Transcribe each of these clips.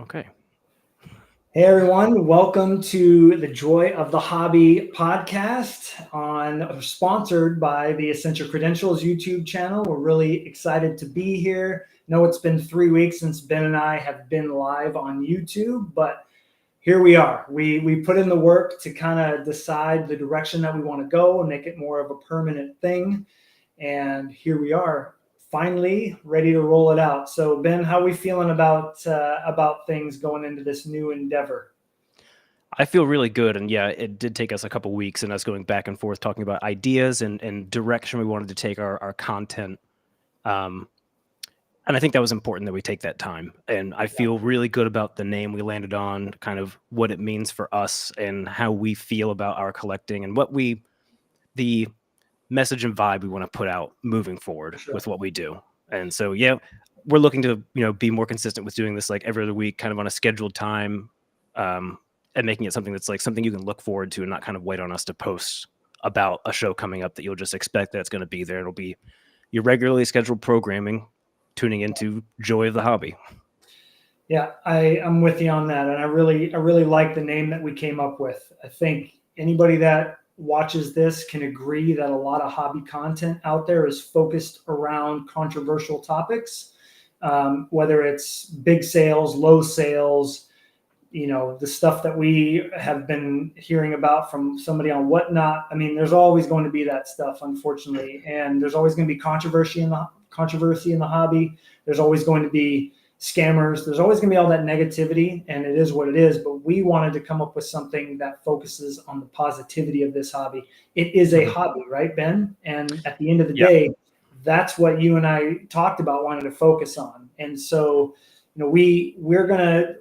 Okay. Hey everyone, welcome to the Joy of the Hobby podcast sponsored by the Essential Credentials YouTube channel. We're really excited to be here. Know it's been 3 weeks since Ben and I have been live on YouTube, but here we are. We put in the work to kind of decide the direction that we want to go and make it more of a permanent thing. And here we are, finally ready to roll it out. So Ben, how are we feeling about things going into this new endeavor? I feel really good. And yeah, it did take us a couple weeks and us going back and forth talking about ideas and direction we wanted to take our content. And I think that was important that we take that time. And I feel really good about the name we landed on, kind of what it means for us and how we feel about our collecting and the message and vibe we want to put out moving forward with what we do. And so, yeah, we're looking to, be more consistent with doing this like every other week, kind of on a scheduled time, and making it something that's like something you can look forward to and not kind of wait on us to post about a show coming up that you'll just expect that it's going to be there. It'll be your regularly scheduled programming, tuning into Joy of the Hobby. Yeah, I'm with you on that, and I really like the name that we came up with. I think anybody that watches this can agree that a lot of hobby content out there is focused around controversial topics, whether it's big sales, low sales, the stuff that we have been hearing about from somebody on Whatnot. I mean, there's always going to be that stuff, unfortunately, and there's always going to be controversy in the hobby. There's always going to be scammers. There's always going to be all that negativity, and it is what it is. But we wanted to come up with something that focuses on the positivity of this hobby. It is a hobby, right, Ben? And at the end of the day, that's what you and I talked about wanting to focus on. And so, we're gonna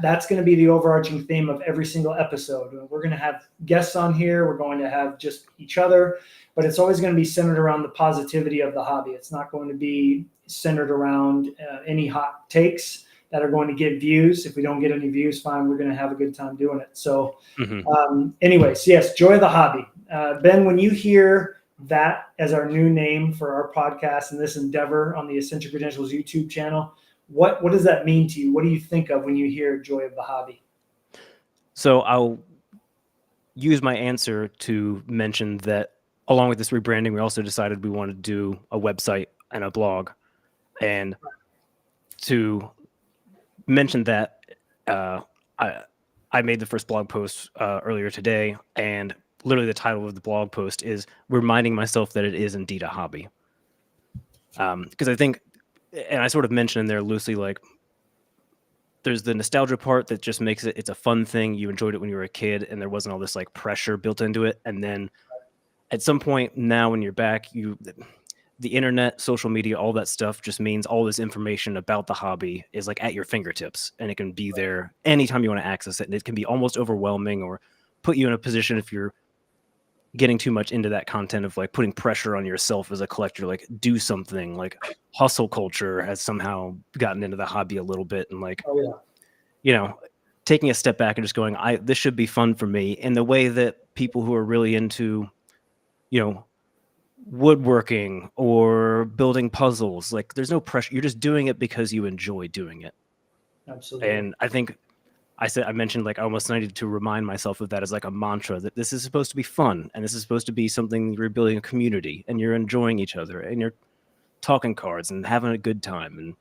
that's going to be the overarching theme of every single episode. We're going to have guests on here. We're going to have just each other, but it's always going to be centered around the positivity of the hobby. It's not going to be centered around any hot takes that are going to get views. If we don't get any views, fine. We're going to have a good time doing it. So anyways, yes, Joy of the Hobby. Ben, when you hear that as our new name for our podcast and this endeavor on the Essential Credentials YouTube channel, what does that mean to you? What do you think of when you hear Joy of the Hobby? So I'll use my answer to mention that along with this rebranding, we also decided we wanted to do a website and a blog. And to mention that, I made the first blog post earlier today, and literally the title of the blog post is reminding myself that it is indeed a hobby. Because I think, and I sort of mentioned in there loosely, like there's the nostalgia part that just makes it's a fun thing. You enjoyed it when you were a kid and there wasn't all this like pressure built into it. And then at some point now when you're back, the internet, social media, all that stuff just means all this information about the hobby is like at your fingertips, and it can be there anytime you want to access it. And it can be almost overwhelming or put you in a position, if you're getting too much into that content, of like putting pressure on yourself as a collector, like do something. Like hustle culture has somehow gotten into the hobby a little bit, and like, taking a step back and just going, this should be fun for me, in the way that people who are really into, woodworking or building puzzles, like there's no pressure. You're just doing it because you enjoy doing it. Absolutely. And I think I mentioned like I almost needed to remind myself of that as like a mantra, that this is supposed to be fun, and this is supposed to be something you're building a community and you're enjoying each other and you're talking cards and having a good time.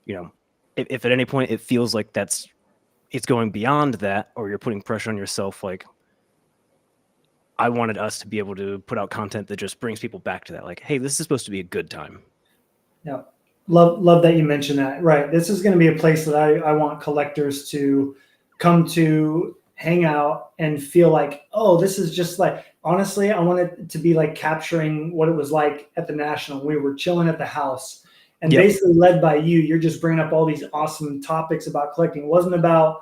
And if at any point it feels like it's going beyond that, or you're putting pressure on yourself, like I wanted us to be able to put out content that just brings people back to that, like, hey, this is supposed to be a good time. Yeah. Love that you mentioned that. Right. This is going to be a place that I want collectors to come to, hang out, and feel like, oh, this is just like, honestly, I want it to be like capturing what it was like at the National. We were chilling at the house, and basically led by you, you're just bringing up all these awesome topics about collecting. It wasn't about,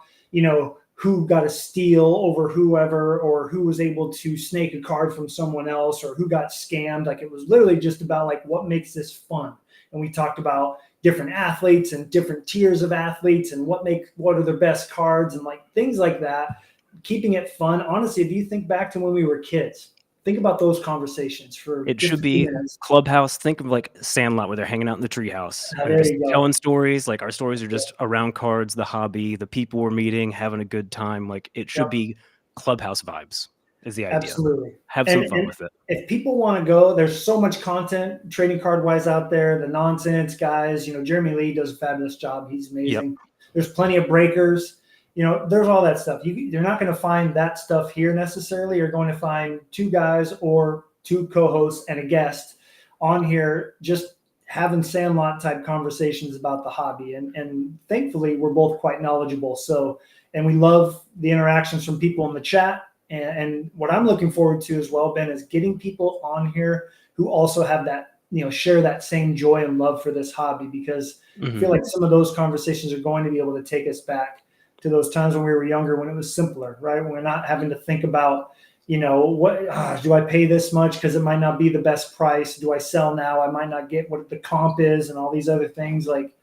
who got a steal over whoever, or who was able to snake a card from someone else, or who got scammed. Like, it was literally just about like what makes this fun. And we talked about different athletes and different tiers of athletes and what are their best cards and like things like that, keeping it fun. Honestly, if you think back to when we were kids, think about those conversations for It just should a few be minutes. Clubhouse. Think of like Sandlot where they're hanging out in the treehouse and they're There just you go. telling stories. Like our stories are just around cards, the hobby, the people we're meeting, having a good time. Like it should Yep. be Clubhouse vibes is the idea. Absolutely. Have some fun with it. If people want to go, there's so much content trading card wise out there. The nonsense guys, Jeremy Lee does a fabulous job. He's amazing. Yep. There's plenty of breakers. There's all that stuff. You're not going to find that stuff here necessarily. You're going to find two guys or two co-hosts and a guest on here just having Sandlot type conversations about the hobby. And thankfully, we're both quite knowledgeable. So, and we love the interactions from people in the chat. And what I'm looking forward to as well, Ben, is getting people on here who also have that, share that same joy and love for this hobby, because I feel like some of those conversations are going to be able to take us back to those times when we were younger, when it was simpler, right? When we're not having to think about, what do I pay this much because it might not be the best price? Do I sell now? I might not get what the comp is and all these other things. Like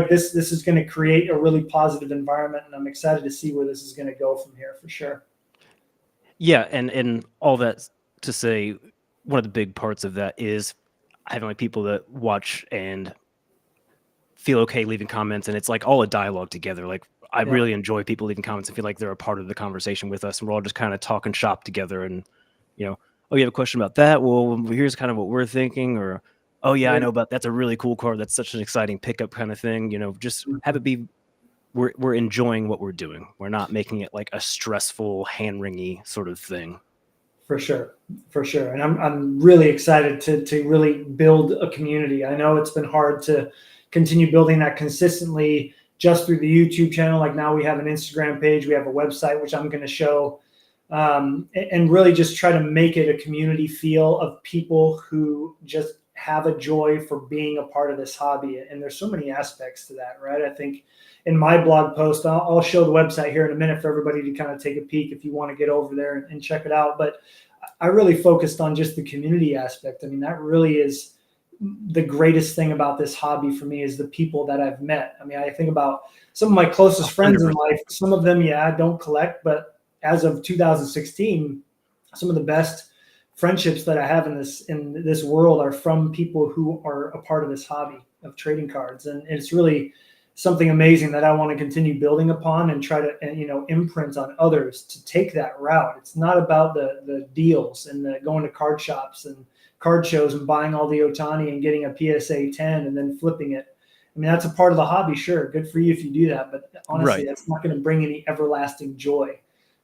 this is going to create a really positive environment, and I'm excited to see where this is going to go from here for sure. Yeah, and all that to say, one of the big parts of that is having like people that watch and feel okay leaving comments, and it's like all a dialogue together. Like I really enjoy people leaving comments and feel like they're a part of the conversation with us, and we're all just kind of talking shop together. And oh, you have a question about that? Well, here's kind of what we're thinking, or oh yeah, I know about that's a really cool card. That's such an exciting pickup kind of thing. Just have it be. We're enjoying what we're doing. We're not making it like a stressful, hand-wringy sort of thing. For sure. And I'm really excited to really build a community. I know it's been hard to continue building that consistently just through the YouTube channel. Like now we have an Instagram page, we have a website, which I'm going to show, and really just try to make it a community feel of people who just have a joy for being a part of this hobby. And there's so many aspects to that, right? I think in my blog post, I'll show the website here in a minute for everybody to kind of take a peek if you want to get over there and check it out. But I really focused on just the community aspect. I mean, that really is the greatest thing about this hobby for me, is the people that I've met. I mean, I think about some of my closest friends in life. Some of them, don't collect, but as of 2016, some of the best friendships that I have in this world are from people who are a part of this hobby of trading cards. And it's really something amazing that I want to continue building upon and try to, imprint on others to take that route. It's not about the deals and going to card shops and card shows and buying all the Otani and getting a PSA 10 and then flipping it. I mean, that's a part of the hobby. Sure. Good for you if you do that. But honestly, that's not going to bring any everlasting joy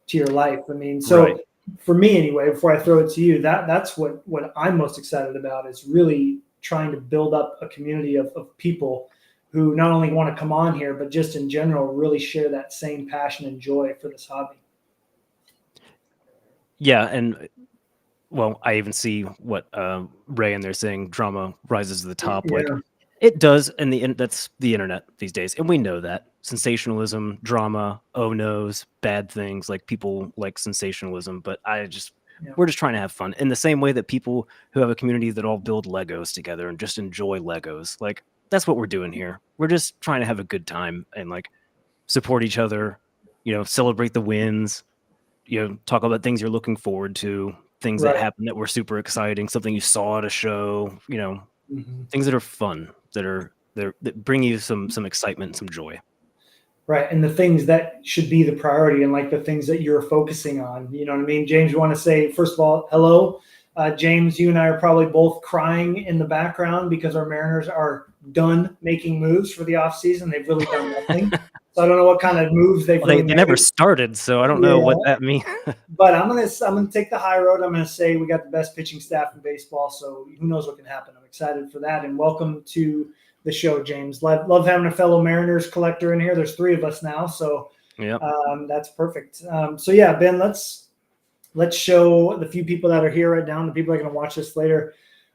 to your life. I mean, so for me anyway, before I throw it to you, that's what I'm most excited about, is really trying to build up a community of people who not only want to come on here, but just in general, really share that same passion and joy for this hobby. Yeah. And well, I even see what Ray and they're saying, drama rises to the top. Like it does. And that's the internet these days. And we know that sensationalism, drama, oh no's, bad things, like people like sensationalism, but we're just trying to have fun in the same way that people who have a community that all build Legos together and just enjoy Legos. Like, that's what we're doing here. We're just trying to have a good time and like support each other, celebrate the wins, talk about things you're looking forward to, things that happen that were super exciting, something you saw at a show, things that are fun, that bring you some excitement, some joy. Right. And the things that should be the priority, and like the things that you're focusing on, you know what I mean? James, you want to say, first of all, hello. James, you and I are probably both crying in the background because our Mariners are done making moves for the offseason. They've really done nothing. So I don't know what kind of moves they've they never started, so I don't know what that means. But I'm gonna take the high road. I'm gonna say we got the best pitching staff in baseball, so who knows what can happen. I'm excited for that. And welcome to the show, James. Love having a fellow Mariners collector in here. There's 3 of us now, so that's perfect. So yeah, Ben, let's show the few people that are here right now, the people that are going to watch this later.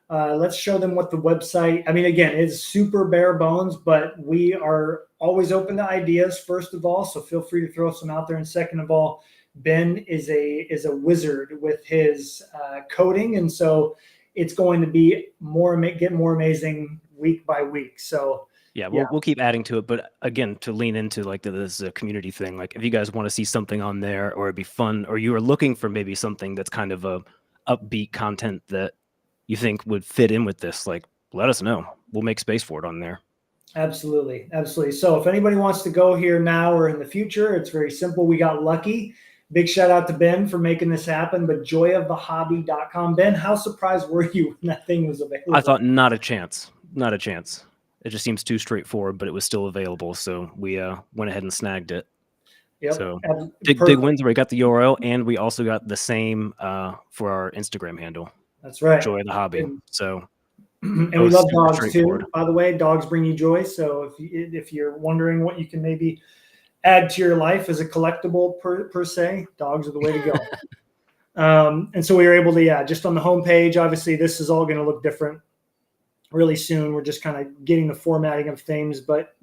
Let's show them what the website, I mean, again, it's super bare bones, but we are always open to ideas, first of all, so feel free to throw some out there. And second of all, Ben is a wizard with his coding, and so it's going to be get more amazing week by week. So yeah, we'll keep adding to it. But again, to lean into like this is a community thing. Like if you guys want to see something on there, or it'd be fun, or you are looking for maybe something that's kind of a upbeat content that you think would fit in with this, like, let us know. We'll make space for it on there. Absolutely. Absolutely. So if anybody wants to go here now or in the future, it's very simple. We got lucky. Big shout out to Ben for making this happen, but joyofthehobby.com. Ben, how surprised were you when that thing was available? I thought not a chance. Not a chance. It just seems too straightforward, but it was still available. So we went ahead and snagged it. Yep. So big wins. We got the URL, and we also got the same for our Instagram handle. That's right. Joy of the Hobby. So and we love dogs too, by the way. Dogs bring you joy. So if you're wondering what you can maybe add to your life as a collectible per se, dogs are the way to go. And so we were able to, just on the homepage, obviously this is all going to look different really soon. We're just kind of getting the formatting of things, but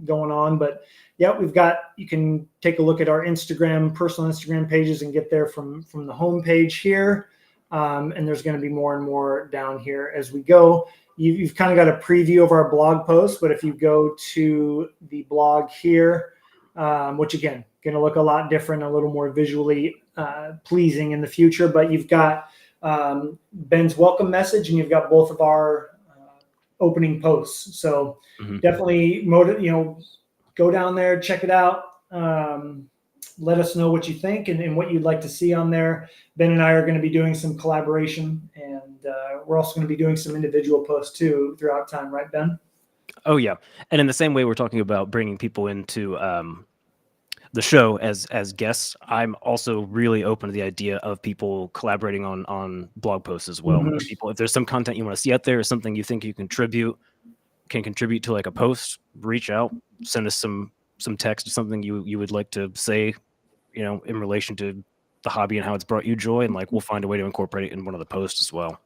going on. But yeah, you can take a look at our personal Instagram pages and get there from the homepage here. And there's going to be more and more down here as we go. You've kind of got a preview of our blog post, but if you go to the blog here, which again, going to look a lot different, a little more visually pleasing in the future, but you've got Ben's welcome message and you've got both of our opening posts. So definitely go down there, check it out. Let us know what you think and what you'd like to see on there. Ben and I are going to be doing some collaboration, and we're also going to be doing some individual posts too throughout time, right, Ben? Oh yeah, and in the same way we're talking about bringing people into the show as guests, I'm also really open to the idea of people collaborating on blog posts as well. People, if there's some content you want to see out there, or something you think you can contribute to like a post, reach out, send us some text or something you would like to say, in relation to the hobby and how it's brought you joy, and like we'll find a way to incorporate it in one of the posts as well.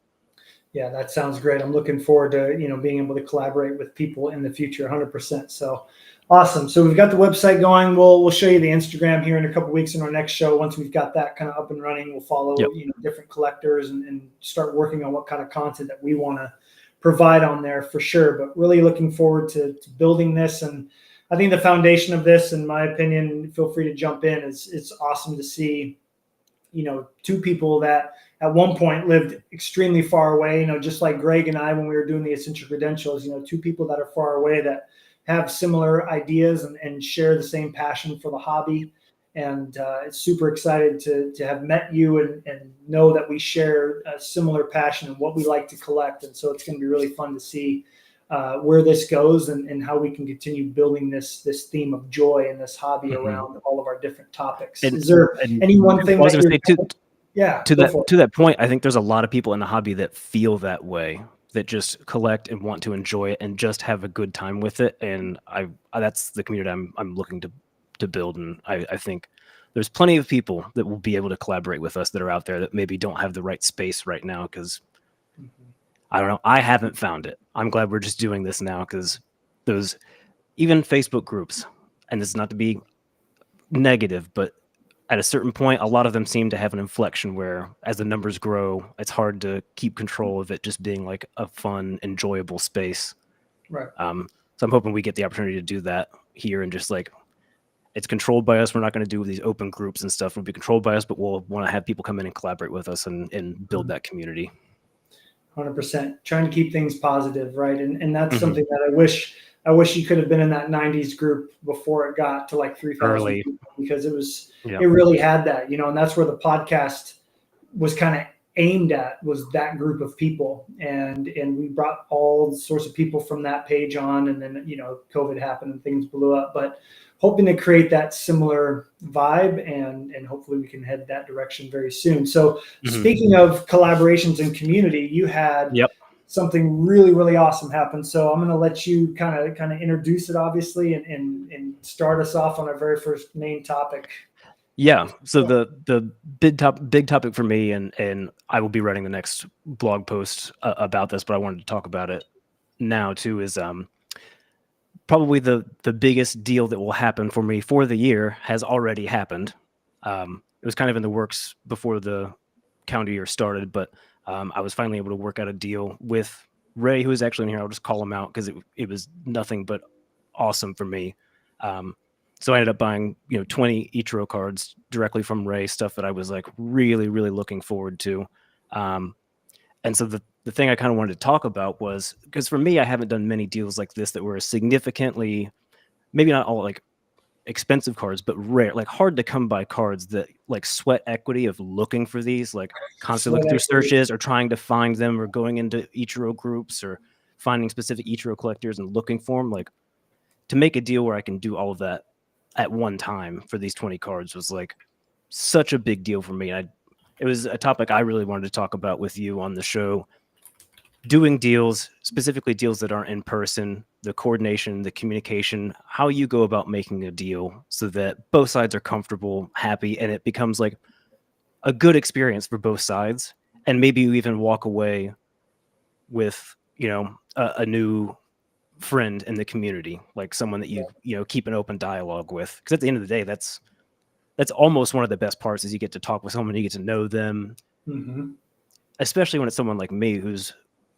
Yeah, that sounds great. I'm looking forward to being able to collaborate with people in the future, 100%. So awesome. So we've got the website going. We'll show you the Instagram here in a couple of weeks in our next show. Once we've got that kind of up and running, we'll follow different collectors and start working on what kind of content that we want to provide on there for sure. But really looking forward to building this. And I think the foundation of this, in my opinion, feel free to jump in. It's awesome to see, two people that at one point lived extremely far away, just like Greg and I, when we were doing the Essential Credentials, two people that are far away that have similar ideas and share the same passion for the hobby. And it's super excited to have met you and know that we share a similar passion and what we like to collect. And so it's going to be really fun to see where this goes and how we can continue building this theme of joy in this hobby around all of our different topics. Is there any one thing to that point? I think there's a lot of people in the hobby that feel that way, that just collect and want to enjoy it and just have a good time with it. And that's the community I'm looking to build. And I think there's plenty of people that will be able to collaborate with us that are out there that maybe don't have the right space right now, because I don't know, I haven't found it. I'm glad we're just doing this now, because those even Facebook groups, and this is not to be negative, but at a certain point, a lot of them seem to have an inflection where as the numbers grow, it's hard to keep control of it just being like a fun, enjoyable space. Right. So I'm hoping we get the opportunity to do that here, and just like, it's controlled by us. We're not going to do these open groups and stuff. It'll be controlled by us, but we'll want to have people come in and collaborate with us and build that community. 100%. Trying to keep things positive, right? And that's something that I wish you could have been in that 90s group before it got to like 3,000 people, because it really had that, and that's where the podcast was kind of aimed at, was that group of people. And we brought all sorts of people from that page on, and then, COVID happened and things blew up, but hoping to create that similar vibe, and hopefully we can head that direction very soon. So speaking of collaborations and community, you had something really, really awesome happen. So I'm going to let you kind of introduce it, obviously, and start us off on our very first main topic. Yeah. So the big topic for me, and I will be writing the next blog post about this, but I wanted to talk about it now too, is probably the biggest deal that will happen for me for the year has already happened. It was kind of in the works before the calendar year started, but I was finally able to work out a deal with Ray, who is actually in here. I'll just call him out because it was nothing but awesome for me. So I ended up buying 20 Ichiro cards directly from Ray, stuff that I was like really, really looking forward to. And so the thing I kind of wanted to talk about was, because for me, I haven't done many deals like this that were significantly, maybe not all like expensive cards, but rare, like hard to come by cards that like sweat equity of looking for these, like constantly Sweat looking through equity. searches or trying to find them or going into Ichiro groups or finding specific Ichiro collectors and looking for them. Like, to make a deal where I can do all of that at one time for these 20 cards was like such a big deal for me. It was a topic I really wanted to talk about with you on the show. Doing deals, specifically deals that aren't in person, the coordination, the communication, how you go about making a deal so that both sides are comfortable, happy, and it becomes like a good experience for both sides. And maybe you even walk away with, a new friend in the community, like someone that you keep an open dialogue with. Because at the end of the day, that's almost one of the best parts, is you get to talk with someone, you get to know them. Mm-hmm. Especially when it's someone like me who's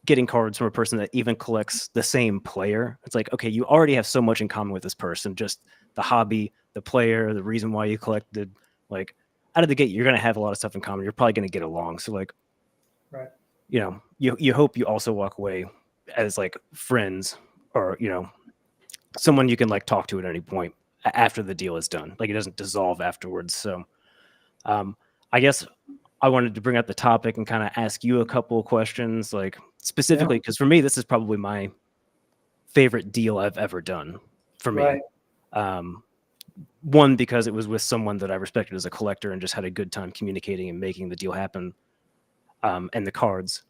getting cards from a person that even collects the same player. It's like, okay, you already have so much in common with this person, just the hobby, the player, the reason why you collected. Like, out of the gate, you're going to have a lot of stuff in common. You're probably going to get along. So like, Right. You hope you also walk away as like friends, or someone you can like talk to at any point after the deal is done. Like, it doesn't dissolve afterwards. So I guess I wanted to bring up the topic and kind of ask you a couple of questions, like specifically because for me, this is probably my favorite deal I've ever done for me. Right. One, because it was with someone that I respected as a collector and just had a good time communicating and making the deal happen, and the cards.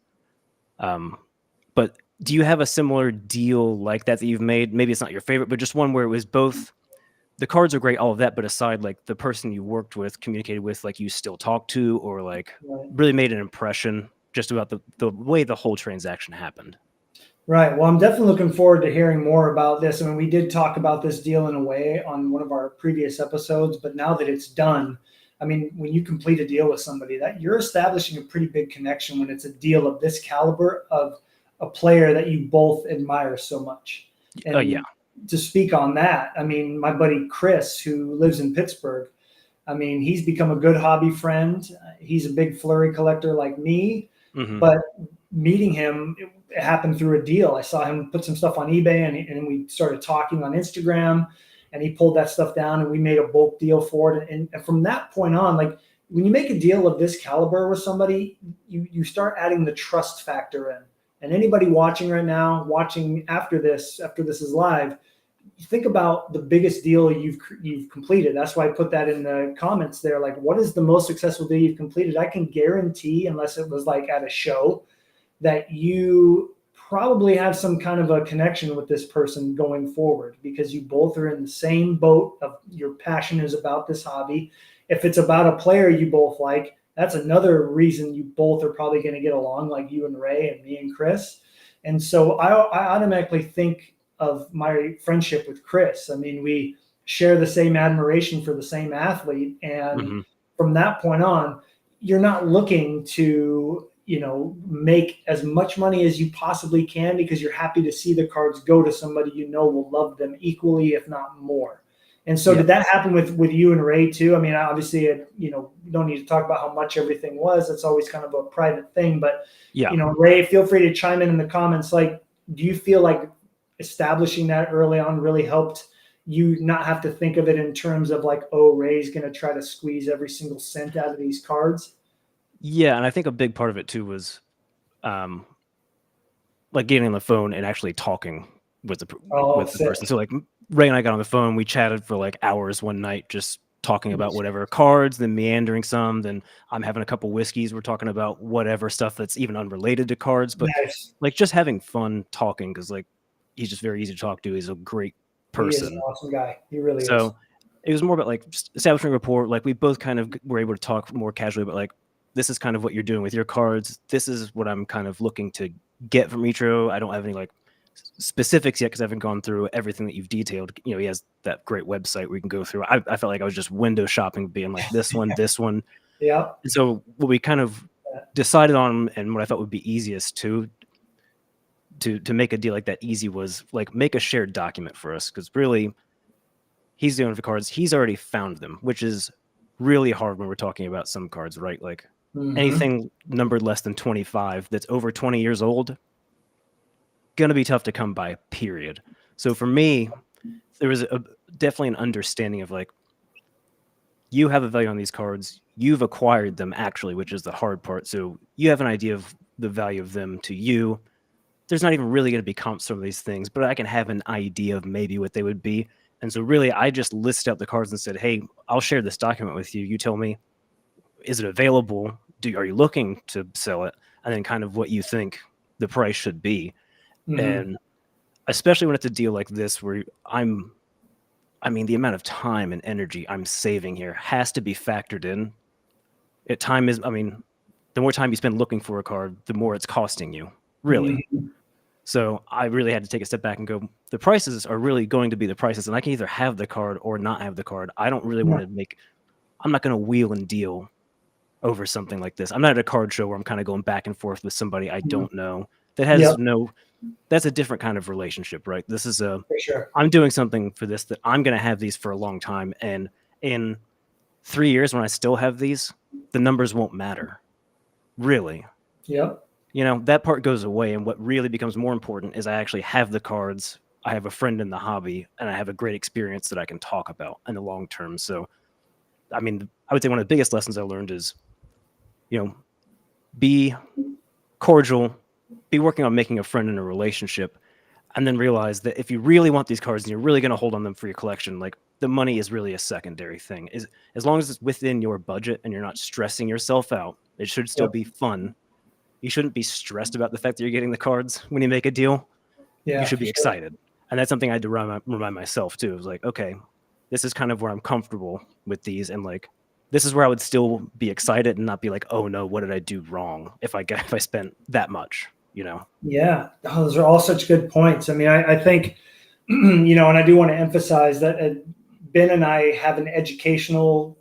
But do you have a similar deal like that you've made? Maybe it's not your favorite, but just one where it was both the cards are great, all of that, but aside, like the person you worked with, communicated with, like you still talk to, or like Right. really made an impression just about the way the whole transaction happened. Right. Well, I'm definitely looking forward to hearing more about this. I mean, we did talk about this deal in a way on one of our previous episodes, but now that it's done, I mean, when you complete a deal with somebody, that you're establishing a pretty big connection when it's a deal of this caliber of a player that you both admire so much. And Yeah. to speak on that, I mean, my buddy Chris, who lives in Pittsburgh, I mean, he's become a good hobby friend. He's a big flurry collector like me, Mm-hmm. but meeting him, it happened through a deal. I saw him put some stuff on eBay, and we started talking on Instagram, and he pulled that stuff down, and we made a bulk deal for it. And from that point on, like when you make a deal of this caliber with somebody, you start adding the trust factor in. And anybody watching right now, watching after this is live, think about the biggest deal you've completed. That's why I put that in the comments there. Like, what is the most successful deal you've completed? I can guarantee, unless it was like at a show, that you probably have some kind of a connection with this person going forward, because you both are in the same boat of your passion is about this hobby. If it's about a player you both like, that's another reason you both are probably going to get along, like you and Ray and me and Chris. And so I automatically think of my friendship with Chris. I mean, we share the same admiration for the same athlete. And from that point on, you're not looking to, make as much money as you possibly can, because you're happy to see the cards go to somebody will love them equally, if not more. And so did that happen with you and Ray too? I mean, obviously, you don't need to talk about how much everything was. It's always kind of a private thing. But, Ray, feel free to chime in the comments. Like, do you feel like establishing that early on really helped you not have to think of it in terms of like, oh, Ray's going to try to squeeze every single cent out of these cards? Yeah, and I think a big part of it too was like getting on the phone and actually talking with the person. So like Ray and I got on the phone, we chatted for like hours one night, just talking about whatever cards, then meandering some, then I'm having a couple whiskeys, we're talking about whatever stuff that's even unrelated to cards, but like just having fun talking, because like he's just very easy to talk to. He's a great person. He is an awesome guy. He really is. So it was more about like just establishing rapport. Like we both kind of were able to talk more casually, but like, this is kind of what you're doing with your cards. This is what I'm kind of looking to get from Ichiro. I don't have any like specifics yet, because I haven't gone through everything that you've detailed. He has that great website where you can go through. I felt like I was just window shopping, being like this one, this one. Yeah. And so what we kind of decided on, and what I thought would be easiest to make a deal like that easy, was like make a shared document for us, because really he's doing for cards. He's already found them, which is really hard when we're talking about some cards, right? Like Mhm. anything numbered less than 25 that's over 20 years old, gonna be tough to come by, period. So for me, there was definitely an understanding of like, you have a value on these cards, you've acquired them actually, which is the hard part. So you have an idea of the value of them to you. There's not even really going to be comps from these things, but I can have an idea of maybe what they would be. And so really, I just listed out the cards and said, hey, I'll share this document with you. You tell me, is it available? Are you looking to sell it? And then kind of what you think the price should be. Mhm. And especially when it's a deal like this where the amount of time and energy I'm saving here has to be factored in. The more time you spend looking for a card, the more it's costing you, really. Mhm. So I really had to take a step back and go, the prices are really going to be the prices, and I can either have the card or not have the card. I don't really want to I'm not going to wheel and deal over something like this. I'm not at a card show where I'm kind of going back and forth with somebody I don't know that has Yep. that's a different kind of relationship, right? This is For sure. I'm doing something for this that I'm going to have these for a long time. And in 3 years, when I still have these, the numbers won't matter. Really. Yep. That part goes away. And what really becomes more important is I actually have the cards. I have a friend in the hobby, and I have a great experience that I can talk about in the long term. So, I would say one of the biggest lessons I learned is, be cordial, be working on making a friend in a relationship, and then realize that if you really want these cards and you're really going to hold on them for your collection, like the money is really a secondary thing. As long as it's within your budget and you're not stressing yourself out, it should still be fun. You shouldn't be stressed about the fact that you're getting the cards when you make a deal. Yeah. You should be for sure. excited. And that's something I had to remind myself too. It was like, okay, this is kind of where I'm comfortable with these, and like this is where I would still be excited and not be like, oh no, what did I do wrong if I spent that much, Yeah. Oh, those are all such good points. I think, and I do want to emphasize that Ben and I have an educational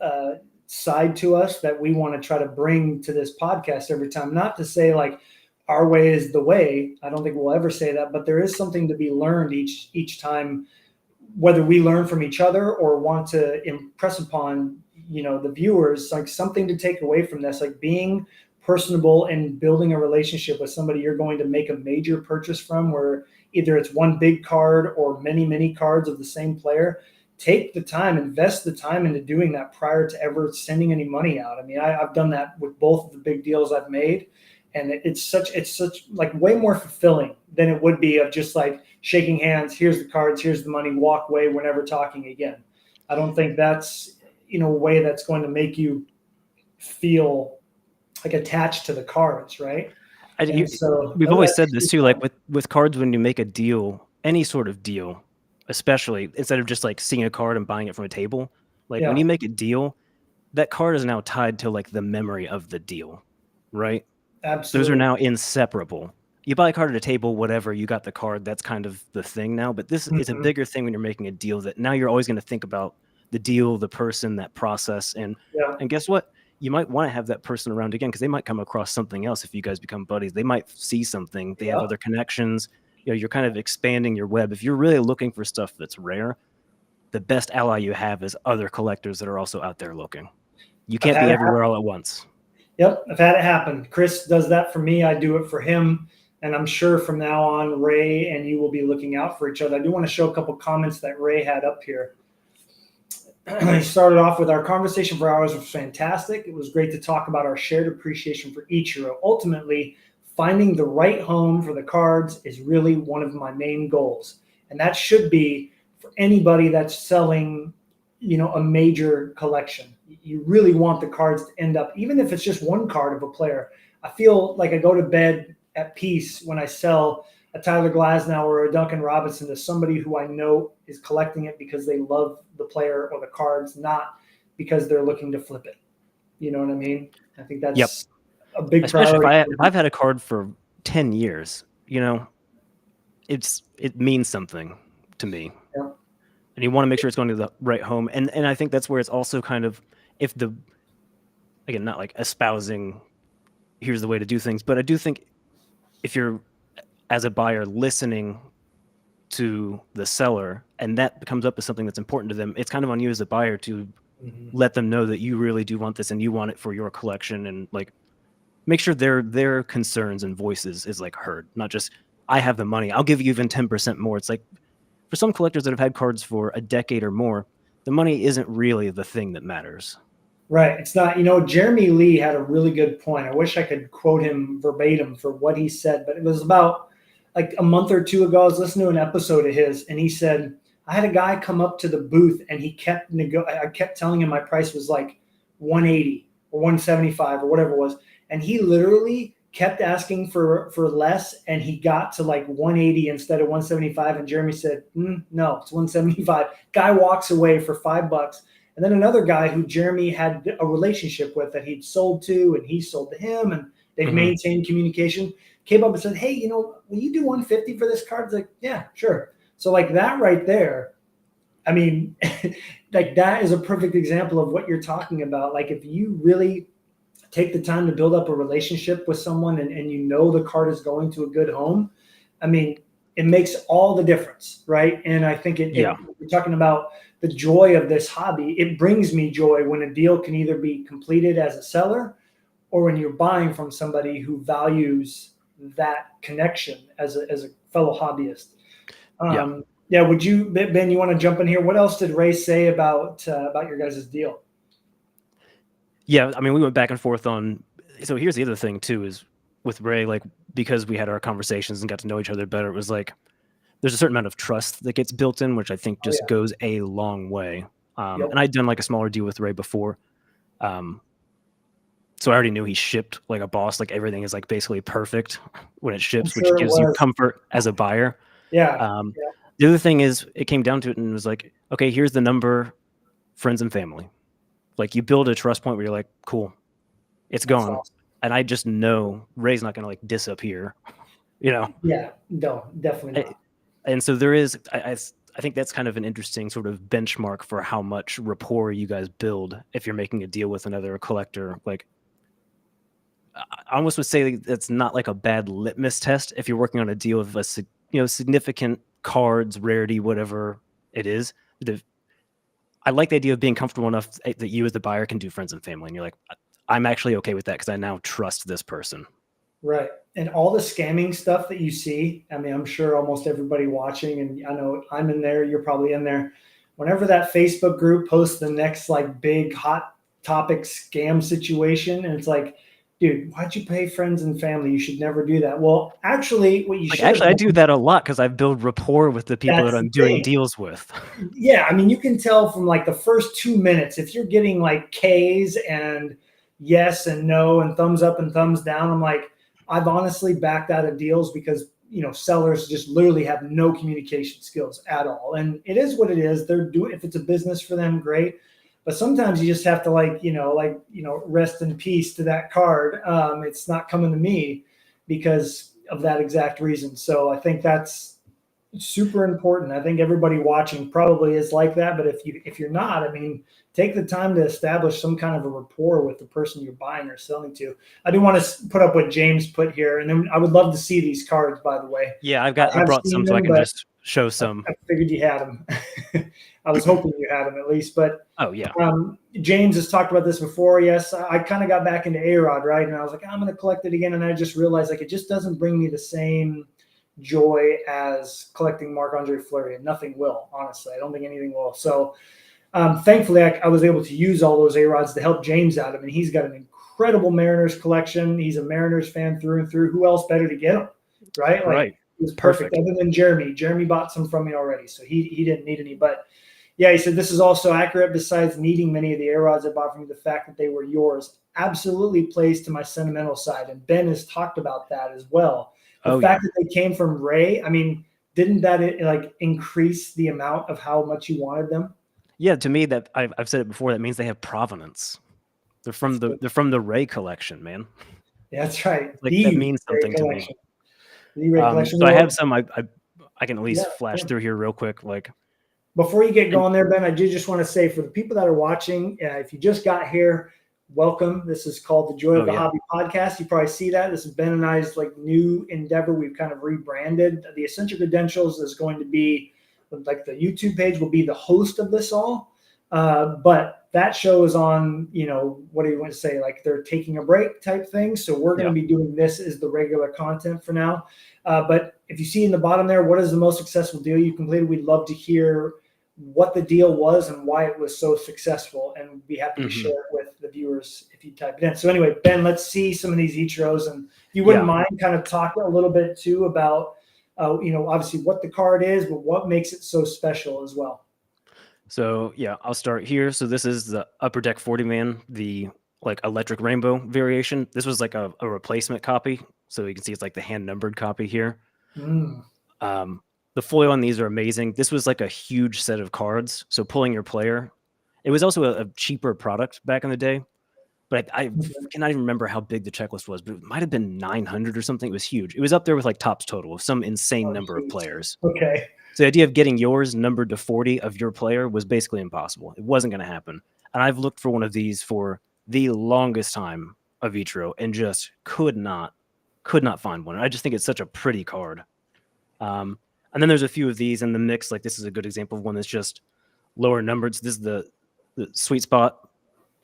side to us that we want to try to bring to this podcast every time. Not to say like our way is the way. I don't think we'll ever say that, but there is something to be learned each time, whether we learn from each other or want to impress upon the viewers, like something to take away from this, like being personable and building a relationship with somebody you're going to make a major purchase from, where either it's one big card or many cards of the same player. Take the time, invest the time into doing that prior to ever sending any money out. I've done that with both of the big deals I've made, and it's such like way more fulfilling than it would be of just like shaking hands, here's the cards, here's the money, walk away, we're never talking again. I don't think that's a way that's going to make you feel like attached to the cards, right? We've always said this too, like with cards, when you make a deal, any sort of deal, especially instead of just like seeing a card and buying it from a table, like when you make a deal, that card is now tied to like the memory of the deal, right? Absolutely. Those are now inseparable. You buy a card at a table, whatever, you got the card, that's kind of the thing now. But this is a bigger thing when you're making a deal, that now you're always going to think about the deal, the person, that process. And guess what? You might want to have that person around again, because they might come across something else. If you guys become buddies, they might see something. They have other connections. You're kind of expanding your web. If you're really looking for stuff that's rare, the best ally you have is other collectors that are also out there looking. You can't be everywhere all at once. Yep, I've had it happen. Chris does that for me. I do it for him. And I'm sure from now on, Ray and you will be looking out for each other. I do want to show a couple comments that Ray had up here. He started off with, our conversation for hours was fantastic. It was great to talk about our shared appreciation for Ichiro. Ultimately, finding the right home for the cards is really one of my main goals. And that should be for anybody that's selling, a major collection. You really want the cards to end up, even if it's just one card of a player. I feel like I go to bed at peace when I sell a Tyler Glasnow or a Duncan Robinson to somebody who I know is collecting it because they love the player or the cards, not because they're looking to flip it. You know what I mean? I think that's a big Especially priority. if I've had a card for 10 years, it means something to me. Yeah. And you want to make sure it's going to the right home. And I think that's where it's also kind of, again, not like espousing, here's the way to do things, but I do think if you're, as a buyer, listening to the seller and that comes up as something that's important to them, it's kind of on you as a buyer to let them know that you really do want this and you want it for your collection. And like, make sure their concerns and voices is like heard, not just I have the money, I'll give you even 10% more. It's like for some collectors that have had cards for a decade or more, the money isn't really the thing that matters. Right. It's not, Jeremy Lee had a really good point. I wish I could quote him verbatim for what he said, but it was about like a month or two ago. I was listening to an episode of his, and he said, I had a guy come up to the booth and he kept I kept telling him my price was like 180 or 175 or whatever it was. And he literally kept asking for less, and he got to like 180 instead of 175. And Jeremy said, no, it's 175. Guy walks away for $5. And then another guy who Jeremy had a relationship with that he'd sold to, and he sold to him, and they've maintained communication, came up and said, hey, will you do 150 for this card? It's like, yeah, sure. So like that right there, I mean, like that is a perfect example of what you're talking about. Like if you really take the time to build up a relationship with someone, and the card is going to a good home, I mean, it makes all the difference, right? And I think we're talking about the joy of this hobby. It brings me joy when a deal can either be completed as a seller or when you're buying from somebody who values that connection as a fellow hobbyist. Yeah. Would you, Ben, you want to jump in here? What else did Ray say about your guys' deal? Yeah. I mean, we went back and forth on, so here's the other thing too, is with Ray, like, because we had our conversations and got to know each other better, it was like, there's a certain amount of trust that gets built in, which I think just goes a long way. And I'd done like a smaller deal with Ray before. So I already knew he shipped like a boss, like everything is like basically perfect when it ships, which gives you comfort as a buyer. Yeah. The other thing is it came down to it and it was like, okay, here's the number, friends and family. Like you build a trust point where you're like, cool, it's gone. Awesome. And I just know Ray's not going to like disappear, Yeah, no, definitely not. And so there is, I think that's kind of an interesting sort of benchmark for how much rapport you guys build if you're making a deal with another collector. Like, I almost would say that's not like a bad litmus test if you're working on a deal of a significant cards, rarity, whatever it is. I like the idea of being comfortable enough that you as the buyer can do friends and family, and you're like, I'm actually okay with that because I now trust this person. Right. And all the scamming stuff that you see, I mean, I'm sure almost everybody watching, and I know I'm in there, you're probably in there. Whenever that Facebook group posts the next like big hot topic scam situation, and it's like, dude, why'd you pay friends and family? You should never do that. Well, actually, what you should I do that a lot because I build rapport with the people that I'm doing deals with. Yeah. I mean, you can tell from like the first 2 minutes, if you're getting like K's and yes and no and thumbs up and thumbs down, I'm like, I've honestly backed out of deals because, sellers just literally have no communication skills at all. And it is what it is. They're doing, if it's a business for them, great. But sometimes you just have to rest in peace to that card. It's not coming to me because of that exact reason. So I think that's super important. I think everybody watching probably is like that. But if you're not, I mean, take the time to establish some kind of a rapport with the person you're buying or selling to. I do want to put up what James put here, and then I would love to see these cards, by the way. Yeah, I brought some so I can just show some. I figured you had them. I was hoping you had them at least, but oh yeah. James has talked about this before. Yes, I kind of got back into A-Rod, right? And I was like, I'm going to collect it again, and I just realized like it just doesn't bring me the same joy as collecting Marc-Andre Fleury, and nothing will, honestly. I don't think anything will. So thankfully I was able to use all those A-Rods to help James out. I mean, he's got an incredible Mariners collection. He's a Mariners fan through and through. Who else better to get him, right? Like, right. It was perfect. Other than Jeremy. Jeremy bought some from me already, so he didn't need any. But yeah, he said this is also accurate. Besides needing many of the A-Rods I bought from you, the fact that they were yours absolutely plays to my sentimental side. And Ben has talked about that as well. The fact that they came from Ray, I mean, didn't that like increase the amount of how much you wanted them? Yeah, to me, that I've said it before, that means they have provenance. They're from the Ray collection, man. Yeah, that's right. Like that means something to me. The Ray collection. So I have some. I can at least flash through here real quick. Like before you get going there, Ben, I do just want to say for the people that are watching, if you just got here, welcome. This is called the Joy of the Hobby Podcast. You probably see that. This is Ben and I's like new endeavor. We've kind of rebranded. The Essential Credentials is going to be like the YouTube page will be the host of this all. But that show is on, what do you want to say? Like they're taking a break type thing. So we're going to be doing this as the regular content for now. But if you see in the bottom there, what is the most successful deal you completed? We'd love to hear what the deal was and why it was so successful. And we'd be happy to share it with the viewers if you type it in. So anyway, Ben, let's see some of these Ichiros. And if you wouldn't mind kind of talking a little bit too about, obviously what the card is, but what makes it so special as well. So yeah, I'll start here. So this is the Upper Deck 40 man, the like electric rainbow variation. This was like a replacement copy. So you can see it's like the hand numbered copy here. The foil on these are amazing. This was like a huge set of cards. So pulling your player, it was also a cheaper product back in the day. But I cannot even remember how big the checklist was, but it might have been 900 or something. It was huge. It was up there with like Topps Total, some insane number of players. Okay. So the idea of getting yours numbered to 40 of your player was basically impossible. It wasn't going to happen. And I've looked for one of these for the longest time of Ichiro and just could not find one. I just think it's such a pretty card. And then there's a few of these in the mix. Like this is a good example of one that's just lower numbered. So this is the sweet spot.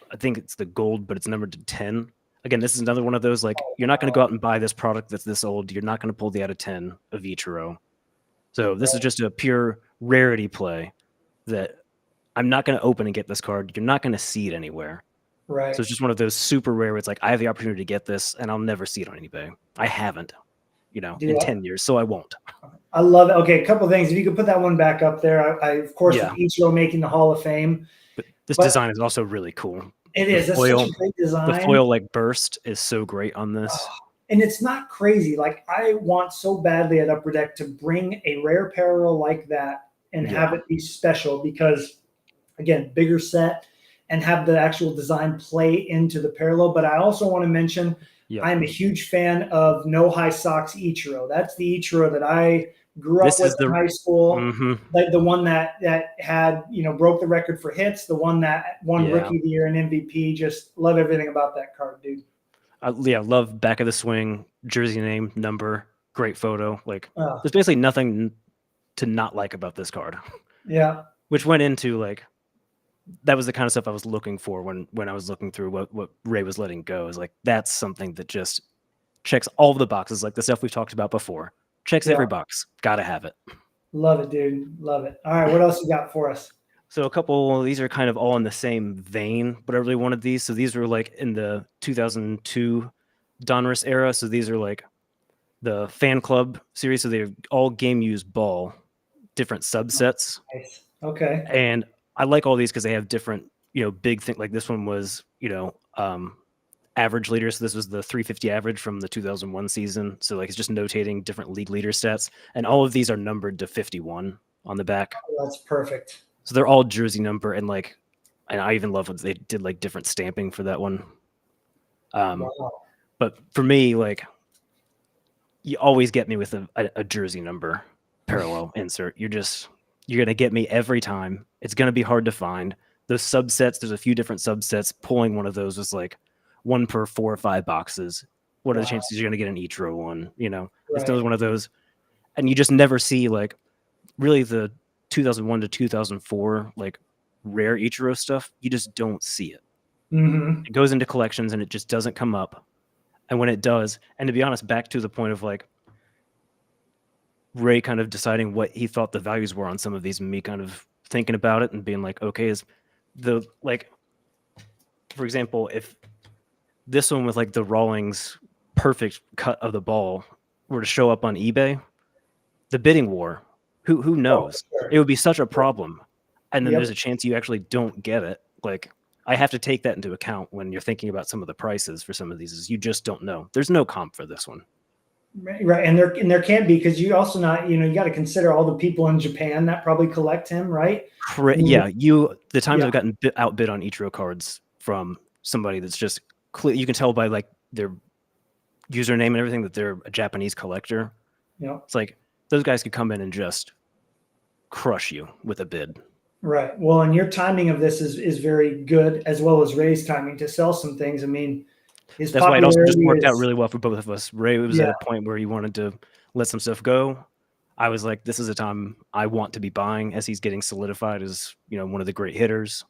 I think it's the gold, but it's numbered to 10. Again, this is another one of those, like, you're not going to go out and buy this product that's this old. You're not going to pull the out of 10 of Ichiro. So this is just a pure rarity play that I'm not going to open and get this card. You're not going to see it anywhere. Right. So it's just one of those super rare where it's like, I have the opportunity to get this and I'll never see it on eBay. I haven't, in 10 years, so I won't. I love it. Okay, a couple of things. If you could put that one back up there. I of course, with Ichiro making the Hall of Fame. But this design is also really cool. It is. That's such a great design. The foil like burst is so great on this. And it's not crazy. Like I want so badly at Upper Deck to bring a rare parallel like that and have it be special because, again, bigger set and have the actual design play into the parallel. But I also want to mention I'm a huge fan of No High Socks Ichiro. That's the Ichiro that I grew up with in high school, like the one that had, broke the record for hits, the one that won Rookie of the Year and MVP. Just love everything about that card, dude. Love back of the swing, jersey name, number, great photo. Like there's basically nothing to not like about this card. Yeah. Which went into like, that was the kind of stuff I was looking for when I was looking through what Ray was letting go. Is like, that's something that just checks all of the boxes, like the stuff we've talked about before. Checks every box. Gotta have it. Love it, dude. Love it. All right, what else you got for us? So a couple, these are kind of all in the same vein, but I really wanted these. So these were like in the 2002 Donruss era. So these are like the fan club series. So they're all game used ball, different subsets. Nice. Okay. And I like all these because they have different, big thing. Like this one was, average leader. So this was the 350 average from the 2001 season. So like it's just notating different league leader stats. And all of these are numbered to 51 on the back. Oh, that's perfect. So they're all jersey number. And I even love what they did, like different stamping for that one. Wow. But for me, like you always get me with a jersey number parallel insert. You're going to get me every time. It's going to be hard to find. Those subsets, there's a few different subsets. Pulling one of those was like 1 per 4 or 5 boxes. What are the chances you're going to get an Ichiro one? It's still one of those. And you just never see like really the 2001 to 2004 like rare Ichiro stuff. You just don't see it. It goes into collections and it just doesn't come up. And when it does, and to be honest, back to the point of like Ray kind of deciding what he thought the values were on some of these and me kind of thinking about it and being like, okay, is the like, for example, if this one with like the Rawlings perfect cut of the ball were to show up on eBay, the bidding war, who knows? It would be such a problem. And then there's a chance you actually don't get it. Like I have to take that into account when you're thinking about some of the prices for some of these. Is you just don't know. There's no comp for this one. Right. And there can't be, because you also you got to consider all the people in Japan that probably collect him, right? Yeah. The times I've gotten outbid on Ichiro cards from somebody that's just clear, you can tell by like their username and everything that they're a Japanese collector. Yeah. It's like those guys could come in and just crush you with a bid. Right. Well, and your timing of this is very good, as well as Ray's timing to sell some things. I mean, that's why it also just worked out really well for both of us. Ray was at a point where he wanted to let some stuff go. I was like, this is a time I want to be buying as he's getting solidified as, one of the great hitters.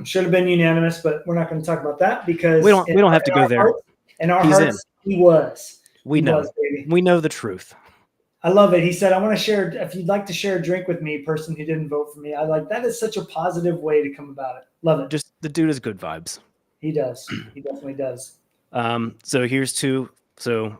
Should have been unanimous, but we're not going to talk about that because we don't have to go there. In our He's hearts, he was. We know. Baby. We know the truth. I love it. He said, I want to share, if you'd like to share a drink with me, person who didn't vote for me. I like, that is such a positive way to come about it. Love it. Just the dude is good vibes. He does. He definitely does. So here's two. So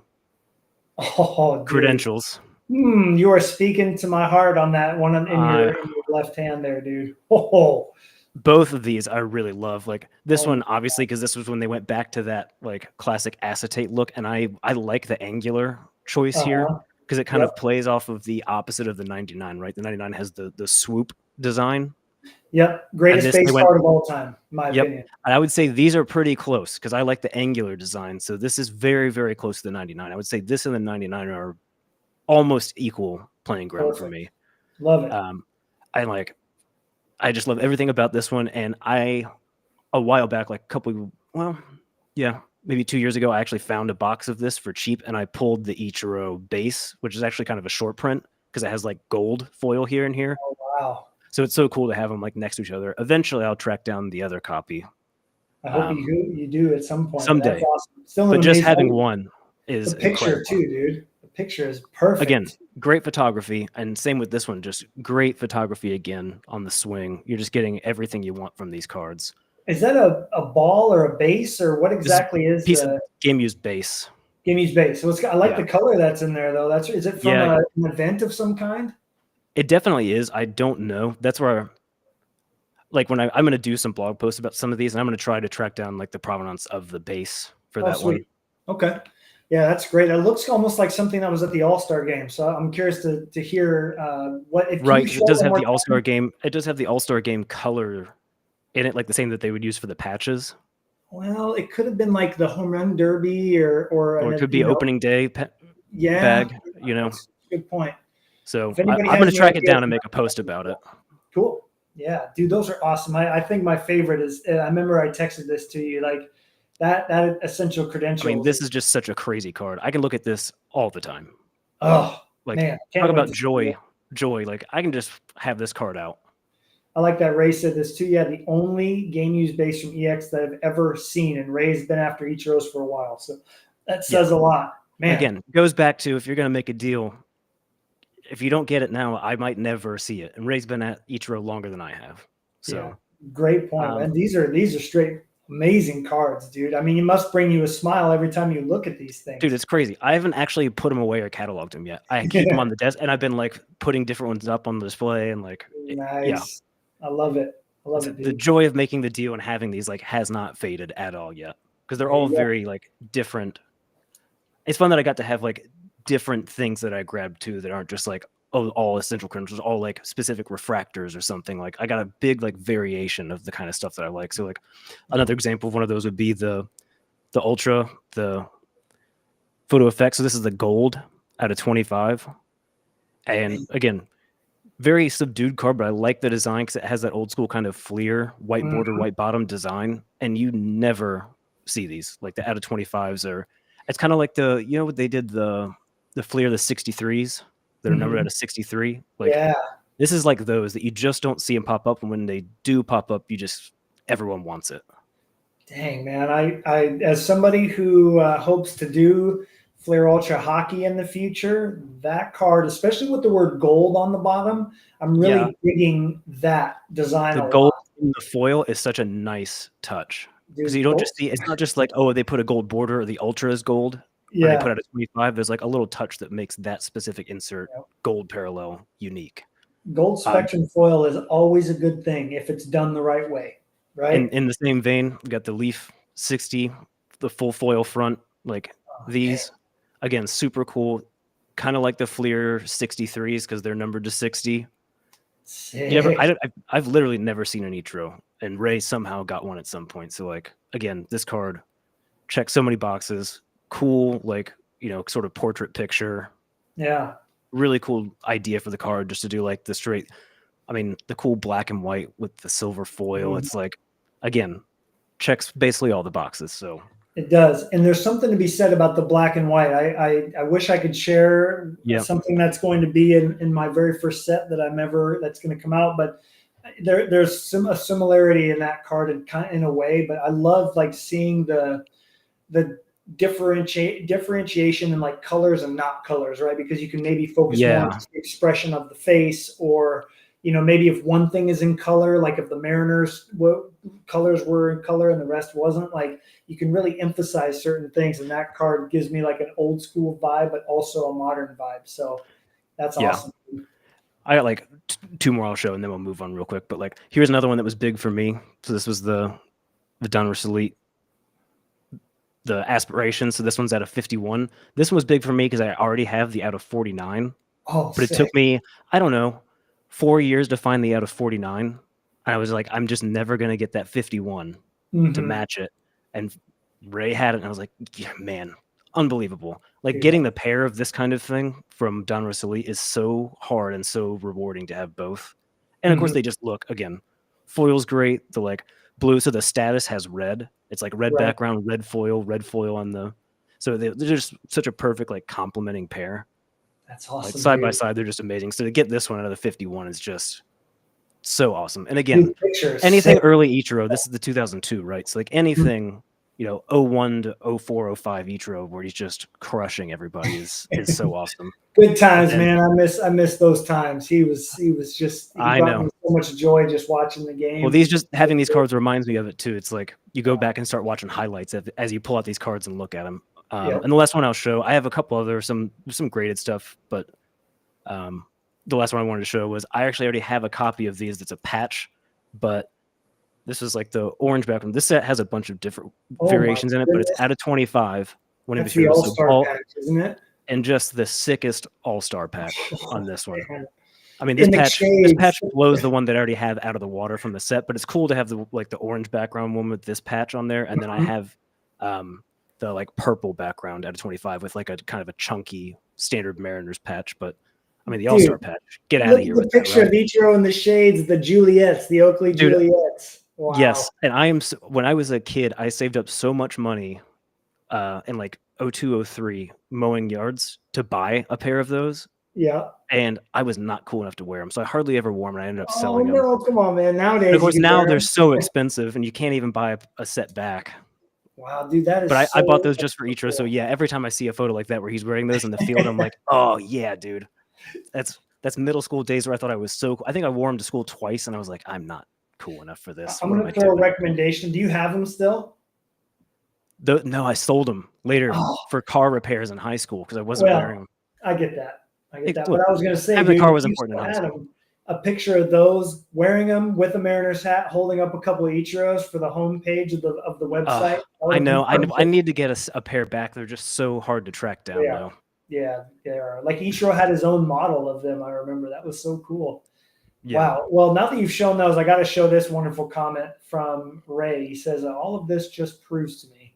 dude. Credentials. You are speaking to my heart on that one in your left hand there, dude. Oh. Both of these I really love. Like this one, obviously, because this was when they went back to that like classic acetate look, and I like the angular choice here because it kind of plays off of the opposite of the 99, right? The 99 has the swoop design. Yep, greatest base card of all time, in my opinion. I would say these are pretty close because I like the angular design. So this is very, very close to the 99. I would say this and the 99 are almost equal playing ground for me. Love it. I just love everything about this one. And a while back, like maybe 2 years ago, I actually found a box of this for cheap, and I pulled the Ichiro base, which is actually kind of a short print because it has like gold foil here and here. Oh, wow. So it's so cool to have them like next to each other. Eventually, I'll track down the other copy. I hope you do at some point. Someday. That's awesome. Still but just having one is the picture incredible. too, dude. The picture is perfect. Again, great photography, and same with this one. Just great photography again on the swing. You're just getting everything you want from these cards. Is that a ball or a base, or what exactly is piece of game used base? Game used base. So I like the color that's in there, though. Is it from an event of some kind? It definitely is. I don't know. That's where, like, when I'm going to do some blog posts about some of these, and I'm going to try to track down like the provenance of the base for that one. Okay. Yeah, that's great. It looks almost like something that was at the All-Star game. So I'm curious to hear what. If it does have the All-Star game. It does have the All-Star game color in it, like the same that they would use for the patches. Well, it could have been like the home run derby, or it could be opening day bag. That's a good point. So I'm going to track it down and make a post about it. Cool. Yeah, dude, those are awesome. I think my favorite is. I remember I texted this to you, like. That essential credential. I mean, this is just such a crazy card. I can look at this all the time. Oh, like, man. Talk about joy. Like, I can just have this card out. I like that Ray said this too. Yeah, the only game used base from EX that I've ever seen, and Ray's been after Ichiro's for a while. So that says a lot. Man. Again, goes back to if you're going to make a deal, if you don't get it now, I might never see it. And Ray's been at Ichiro longer than I have. So great point. And these are straight amazing cards, dude. I mean, it must bring you a smile every time you look at these things. Dude, it's crazy. I haven't actually put them away or cataloged them yet. I keep them on the desk, and I've been like putting different ones up on the display and like. Nice. Yeah. I love it. Dude. The joy of making the deal and having these like has not faded at all yet because they're all very like different. It's fun that I got to have like different things that I grabbed too that aren't just like all essential credentials, all like specific refractors or something. Like I got a big like variation of the kind of stuff that I like. So like another example of one of those would be the Ultra, the Photo Effects. So this is the gold out of 25. And again, very subdued card, but I like the design because it has that old school kind of Fleer, white border, white bottom design. And you never see these. Like the out of 25s are, it's kind of like what they did the Fleer, the 63s. They're numbered out of 63. Like this is like those that you just don't see them pop up, and when they do pop up, everyone wants it. Dang, man! I as somebody who hopes to do Fleer Ultra hockey in the future, that card, especially with the word gold on the bottom, I'm really digging that design. The gold in the foil is such a nice touch because you don't just see. It's not just like they put a gold border or the Ultra is gold. They put out a 25. There's like a little touch that makes that specific insert gold parallel unique. Gold spectrum foil is always a good thing if it's done the right way, right? In the same vein, we got the Leaf 60, the full foil front, like these. Again, super cool. Kind of like the Fleer 63s because they're numbered to 60. I've literally never seen an Ichiro, and Ray somehow got one at some point. So like, again, this card checks so many boxes. Cool, like, sort of portrait picture. Yeah. Really cool idea for the card just to do like the cool black and white with the silver foil. It's like, again, checks basically all the boxes. So it does. And there's something to be said about the black and white. I wish I could share something that's going to be in my very first set that's going to come out. But there's a similarity in that card in a way, but I love like seeing the differentiation in like colors and not colors, right? Because you can maybe focus more on Yeah. the expression of the face, or maybe if one thing is in color, like if the Mariners colors were in color and the rest wasn't, like you can really emphasize certain things, and that card gives me like an old school vibe but also a modern vibe. So that's awesome. I got like two more I'll show, and then we'll move on real quick. But like, here's another one that was big for me. So this was the Donruss Elite, the Aspiration. So this one's out of 51. This one was big for me because I already have the out of 49. Oh, but it took me, I don't know, 4 years to find the out of 49. I was like, I'm just never gonna get that 51 to match it. And Ray had it, and I was like, yeah, man, unbelievable. Like getting the pair of this kind of thing from Donruss Elite is so hard and so rewarding to have both. And of course, they just look, again, foil's great. The like blue, so the status has red. It's like red background, red foil on the. So they're just such a perfect like complementing pair. That's awesome. Like side by side, they're just amazing. So to get this one out of the 51 is just so awesome. And again, anything early Ichiro, this is the 2002, right? So like anything, 01 to 04, 05 Ichiro, where he's just crushing everybody is so awesome. Good times, man. I miss those times. He brought me so much joy just watching the game. Well, having these cards reminds me of it too. It's like you go back and start watching highlights as you pull out these cards and look at them. And the last one I'll show, I have a couple other some graded stuff, but the last one I wanted to show was I actually already have a copy of these. That's a patch, but this is like the orange background. This set has a bunch of different variations in it, but it's out of 25 when it was the All-Star patch, isn't it? And just the sickest All-Star patch on this one. I mean, this patch blows the one that I already have out of the water from the set, but it's cool to have the orange background one with this patch on there, and then I have the like purple background out of 25 with like a kind of a chunky standard Mariners patch. But I mean, the All-Star patch, get out of here. The picture of Ichiro in the shades, the Juliets, the Oakley Juliets. Wow. Yes, and when I was a kid, I saved up so much money in like 02, 03 mowing yards to buy a pair of those. Yeah. And I was not cool enough to wear them, so I hardly ever wore them, and I ended up selling them. Oh, no, come on, man. Nowadays, and of course, now they're so expensive, and you can't even buy a set back. Wow, dude, that is. But I bought those just for Ichiro, so yeah. Every time I see a photo like that where he's wearing those in the field, I'm like, oh yeah, dude. That's middle school days where I thought I was so cool. I think I wore them to school twice, and I was like, I'm not cool enough for this. I'm gonna throw a recommendation. Do you have them still? No, I sold them later for car repairs in high school because I wasn't wearing them. I get that. But I was going to say, the car was important in high school. A picture of those wearing them with a Mariners hat, holding up a couple of Ichiros for the homepage of the website. I know. I need to get a pair back. They're just so hard to track down now. Yeah, they are. Like Ichiro had his own model of them. I remember that was so cool. Yeah. Wow. Well, now that you've shown those, I got to show this wonderful comment from Ray. He says, all of this just proves to me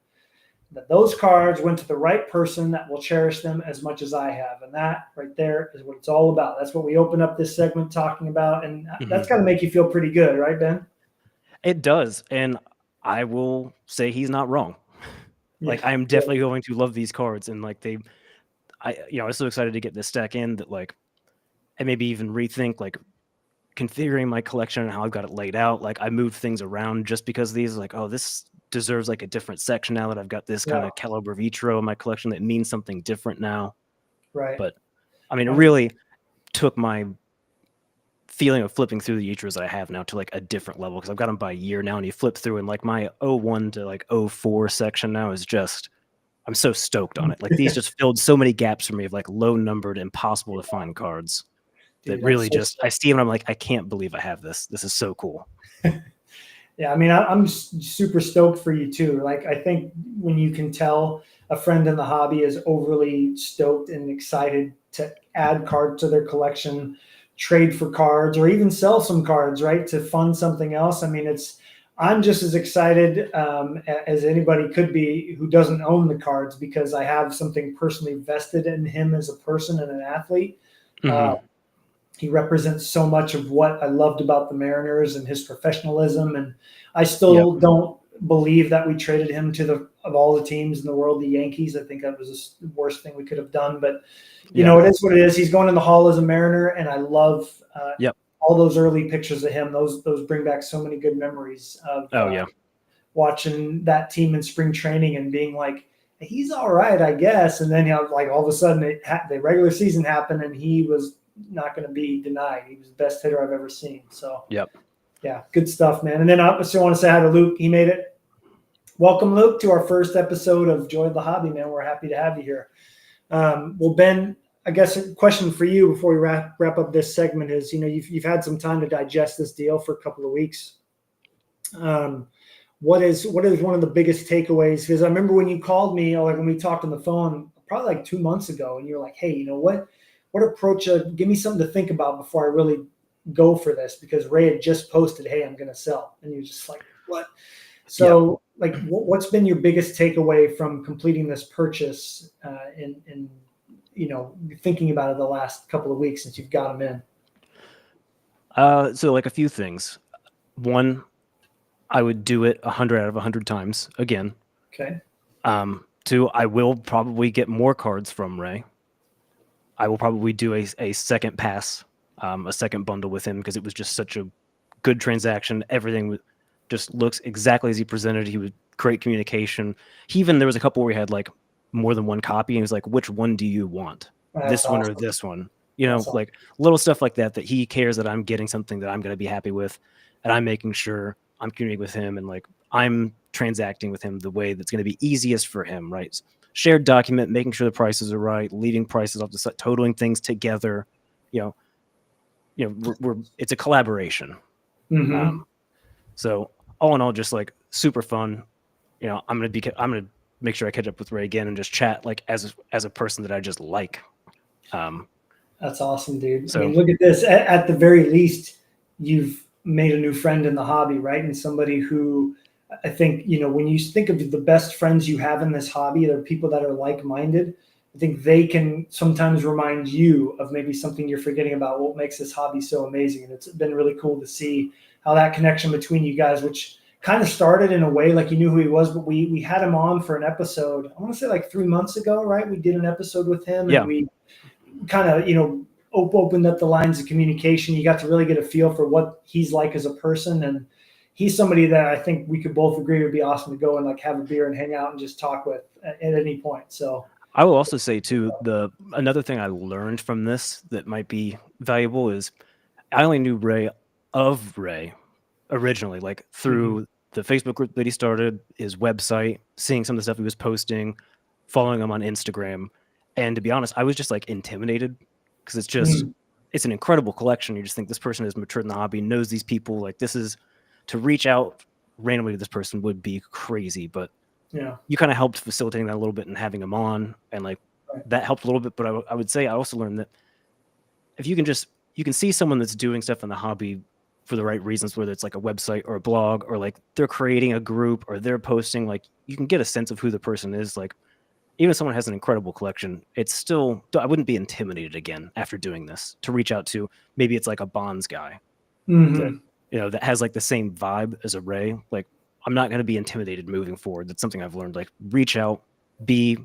that those cards went to the right person that will cherish them as much as I have. And that right there is what it's all about. That's what we open up this segment talking about. And that's got to make you feel pretty good, right, Ben? It does. And I will say he's not wrong. Like, I am definitely going to love these cards. And like I was so excited to get this stack in that like, I maybe even rethink like configuring my collection and how I've got it laid out. Like I moved things around just because of these, like, oh, this deserves like a different section now that I've got this kind of caliber of Ichiro in my collection that means something different now. Right. But I mean, it really took my feeling of flipping through the Ichiros that I have now to like a different level because I've got them by year now, and you flip through and like my 01 to like 04 section now is just, I'm so stoked on it. Like these just filled so many gaps for me of like low numbered, impossible to find cards. Dude, that really just, I see them and I'm like, I can't believe I have this. This is so cool. Yeah, I mean, I'm super stoked for you too. Like, I think when you can tell a friend in the hobby is overly stoked and excited to add cards to their collection, trade for cards, or even sell some cards, right, to fund something else. I mean, I'm just as excited as anybody could be who doesn't own the cards because I have something personally vested in him as a person and an athlete. He represents so much of what I loved about the Mariners and his professionalism. And I still don't believe that we traded him to of all the teams in the world, the Yankees. I think that was the worst thing we could have done. But, you know, it is what it is. He's going in the Hall as a Mariner, and I love all those early pictures of him, those bring back so many good memories of watching that team in spring training and being like, he's all right, I guess. And then like all of a sudden the regular season happened and he was not going to be denied. He was the best hitter I've ever seen. So yeah, good stuff, man. And then I also want to say hi to Luke. He made it. Welcome, Luke, to our first episode of Joy of the Hobby, man. We're happy to have you here. Well, Ben, I guess a question for you before we wrap up this segment is, you've had some time to digest this deal for a couple of weeks. What is one of the biggest takeaways? Because I remember when you called me, or like when we talked on the phone, probably like 2 months ago, and you were like, hey, you know what approach, give me something to think about before I really go for this, because Ray had just posted, hey, I'm going to sell. And you're just like, what? So like, what's been your biggest takeaway from completing this purchase in thinking about it the last couple of weeks since you've got them in? So like a few things. One, I would do it 100 out of 100 times again. Okay. Two, I will probably get more cards from Ray. I will probably do a second pass, a second bundle with him, because it was just such a good transaction. Everything just looks exactly as he presented. He was great communication. There was a couple where he had like more than one copy, and he was like, which one do you want? This one or this one? Like little stuff like that he cares that I'm getting something that I'm going to be happy with, and I'm making sure I'm communicating with him and like I'm transacting with him the way that's going to be easiest for him, right? Shared document, making sure the prices are right, leaving prices off the side, totaling things together. It's a collaboration. Mm-hmm. So all in all, just like super fun. I'm gonna make sure I catch up with Ray again and just chat like as a person that I just like. That's awesome, dude. So, I mean, look at this. At the very least, you've made a new friend in the hobby, right? And somebody who I think, when you think of the best friends you have in this hobby, they're people that are like-minded. I think they can sometimes remind you of maybe something you're forgetting about what makes this hobby so amazing. And it's been really cool to see how that connection between you guys, which kind of started in a way like you knew who he was, but we had him on for an episode, I want to say like 3 months ago, right? We did an episode with him and we kind of, opened up the lines of communication. You got to really get a feel for what he's like as a person. And he's somebody that I think we could both agree would be awesome to go and like have a beer and hang out and just talk with at any point. So I will also say too, another thing I learned from this that might be valuable is I only knew Ray originally, like through the Facebook group that he started, his website, seeing some of the stuff he was posting, following him on Instagram. And to be honest, I was just like intimidated because it's just, it's an incredible collection. You just think this person has matured in the hobby, knows these people. Like to reach out randomly to this person would be crazy, but you kind of helped facilitating that a little bit and having him on, and like that helped a little bit. But I would say I also learned that if you can see someone that's doing stuff in the hobby for the right reasons, whether it's like a website or a blog, or like they're creating a group or they're posting, like you can get a sense of who the person is. Like even if someone has an incredible collection, it's still, I wouldn't be intimidated again after doing this to reach out to, maybe it's like a Bonds guy that, that has like the same vibe as a Ray. Like I'm not going to be intimidated moving forward. That's something I've learned. Like reach out, be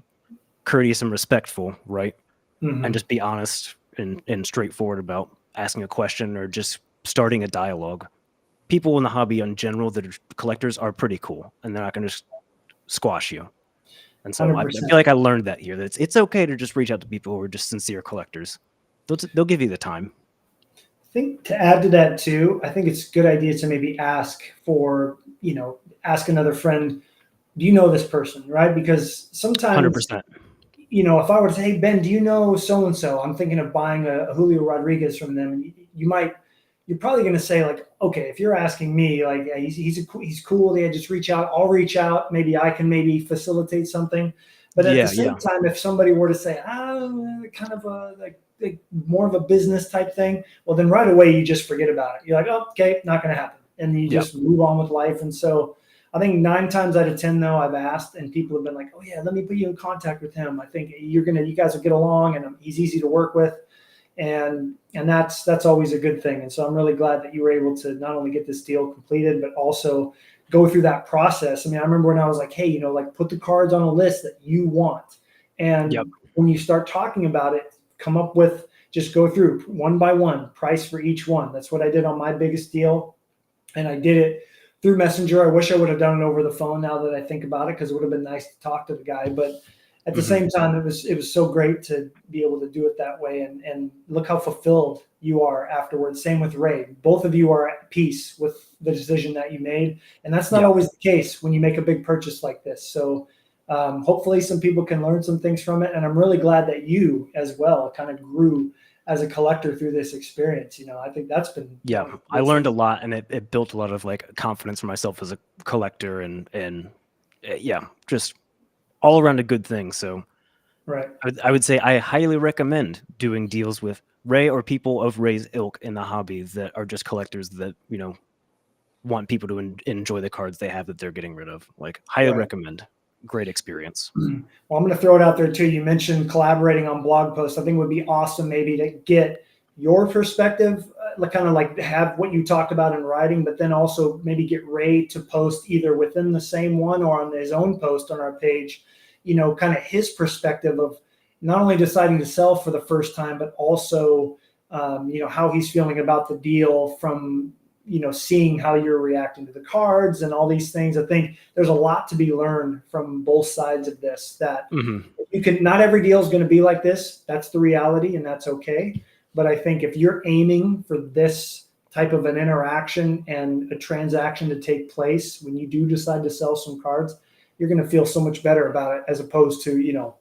courteous and respectful, right? And just be honest and straightforward about asking a question or just starting a dialogue. People in the hobby in general that are collectors are pretty cool, and they're not going to just squash you. And so I feel like I learned that here, that it's okay to just reach out to people who are just sincere collectors. They'll give you the time. I think to add to that too, I think it's a good idea to maybe ask another friend, do you know this person, right? Because sometimes 100%. If I were to say, hey, Ben, do you know so-and-so? I'm thinking of buying a Julio Rodriguez from them. You're probably going to say like, okay, if you're asking me, like, yeah, he's cool. Yeah, just reach out. I'll reach out. Maybe I can facilitate something. But at the same time, if somebody were to say, kind of like more of a business type thing, well, then right away you just forget about it. You're like, oh, okay, not going to happen. And you just move on with life. And so I think 9 times out of 10, though, I've asked and people have been like, oh yeah, let me put you in contact with him. I think you guys will get along and he's easy to work with. And that's always a good thing. And so I'm really glad that you were able to not only get this deal completed, but also go through that process. I mean, I remember when I was like, hey, like put the cards on a list that you want. And when you start talking about it, come up with, just go through one by one, price for each one. That's what I did on my biggest deal. And I did it through Messenger. I wish I would have done it over the phone now that I think about it, because it would have been nice to talk to the guy. But at the same time, it was so great to be able to do it that way. And look how fulfilled you are afterwards. Same with Ray. Both of you are at peace with the decision that you made. And that's not always the case when you make a big purchase like this. So hopefully some people can learn some things from it. And I'm really glad that you as well kind of grew as a collector through this experience. I think that's been, I learned a lot, and it built a lot of like confidence for myself as a collector, and just all around a good thing. So right. I would say I highly recommend doing deals with Ray or people of Ray's ilk in the hobby that are just collectors that, want people to enjoy the cards they have that they're getting rid of. Like, highly recommend. Great experience. Well, I'm going to throw it out there too. You mentioned collaborating on blog posts. I think it would be awesome maybe to get your perspective, kind of like have what you talked about in writing, but then also maybe get Ray to post either within the same one or on his own post on our page, kind of his perspective of not only deciding to sell for the first time, but also, how he's feeling about the deal from, seeing how you're reacting to the cards and all these things. I think there's a lot to be learned from both sides of this, that not every deal is going to be like this. That's the reality, and that's okay. But I think if you're aiming for this type of an interaction and a transaction to take place when you do decide to sell some cards, you're going to feel so much better about it, as opposed to,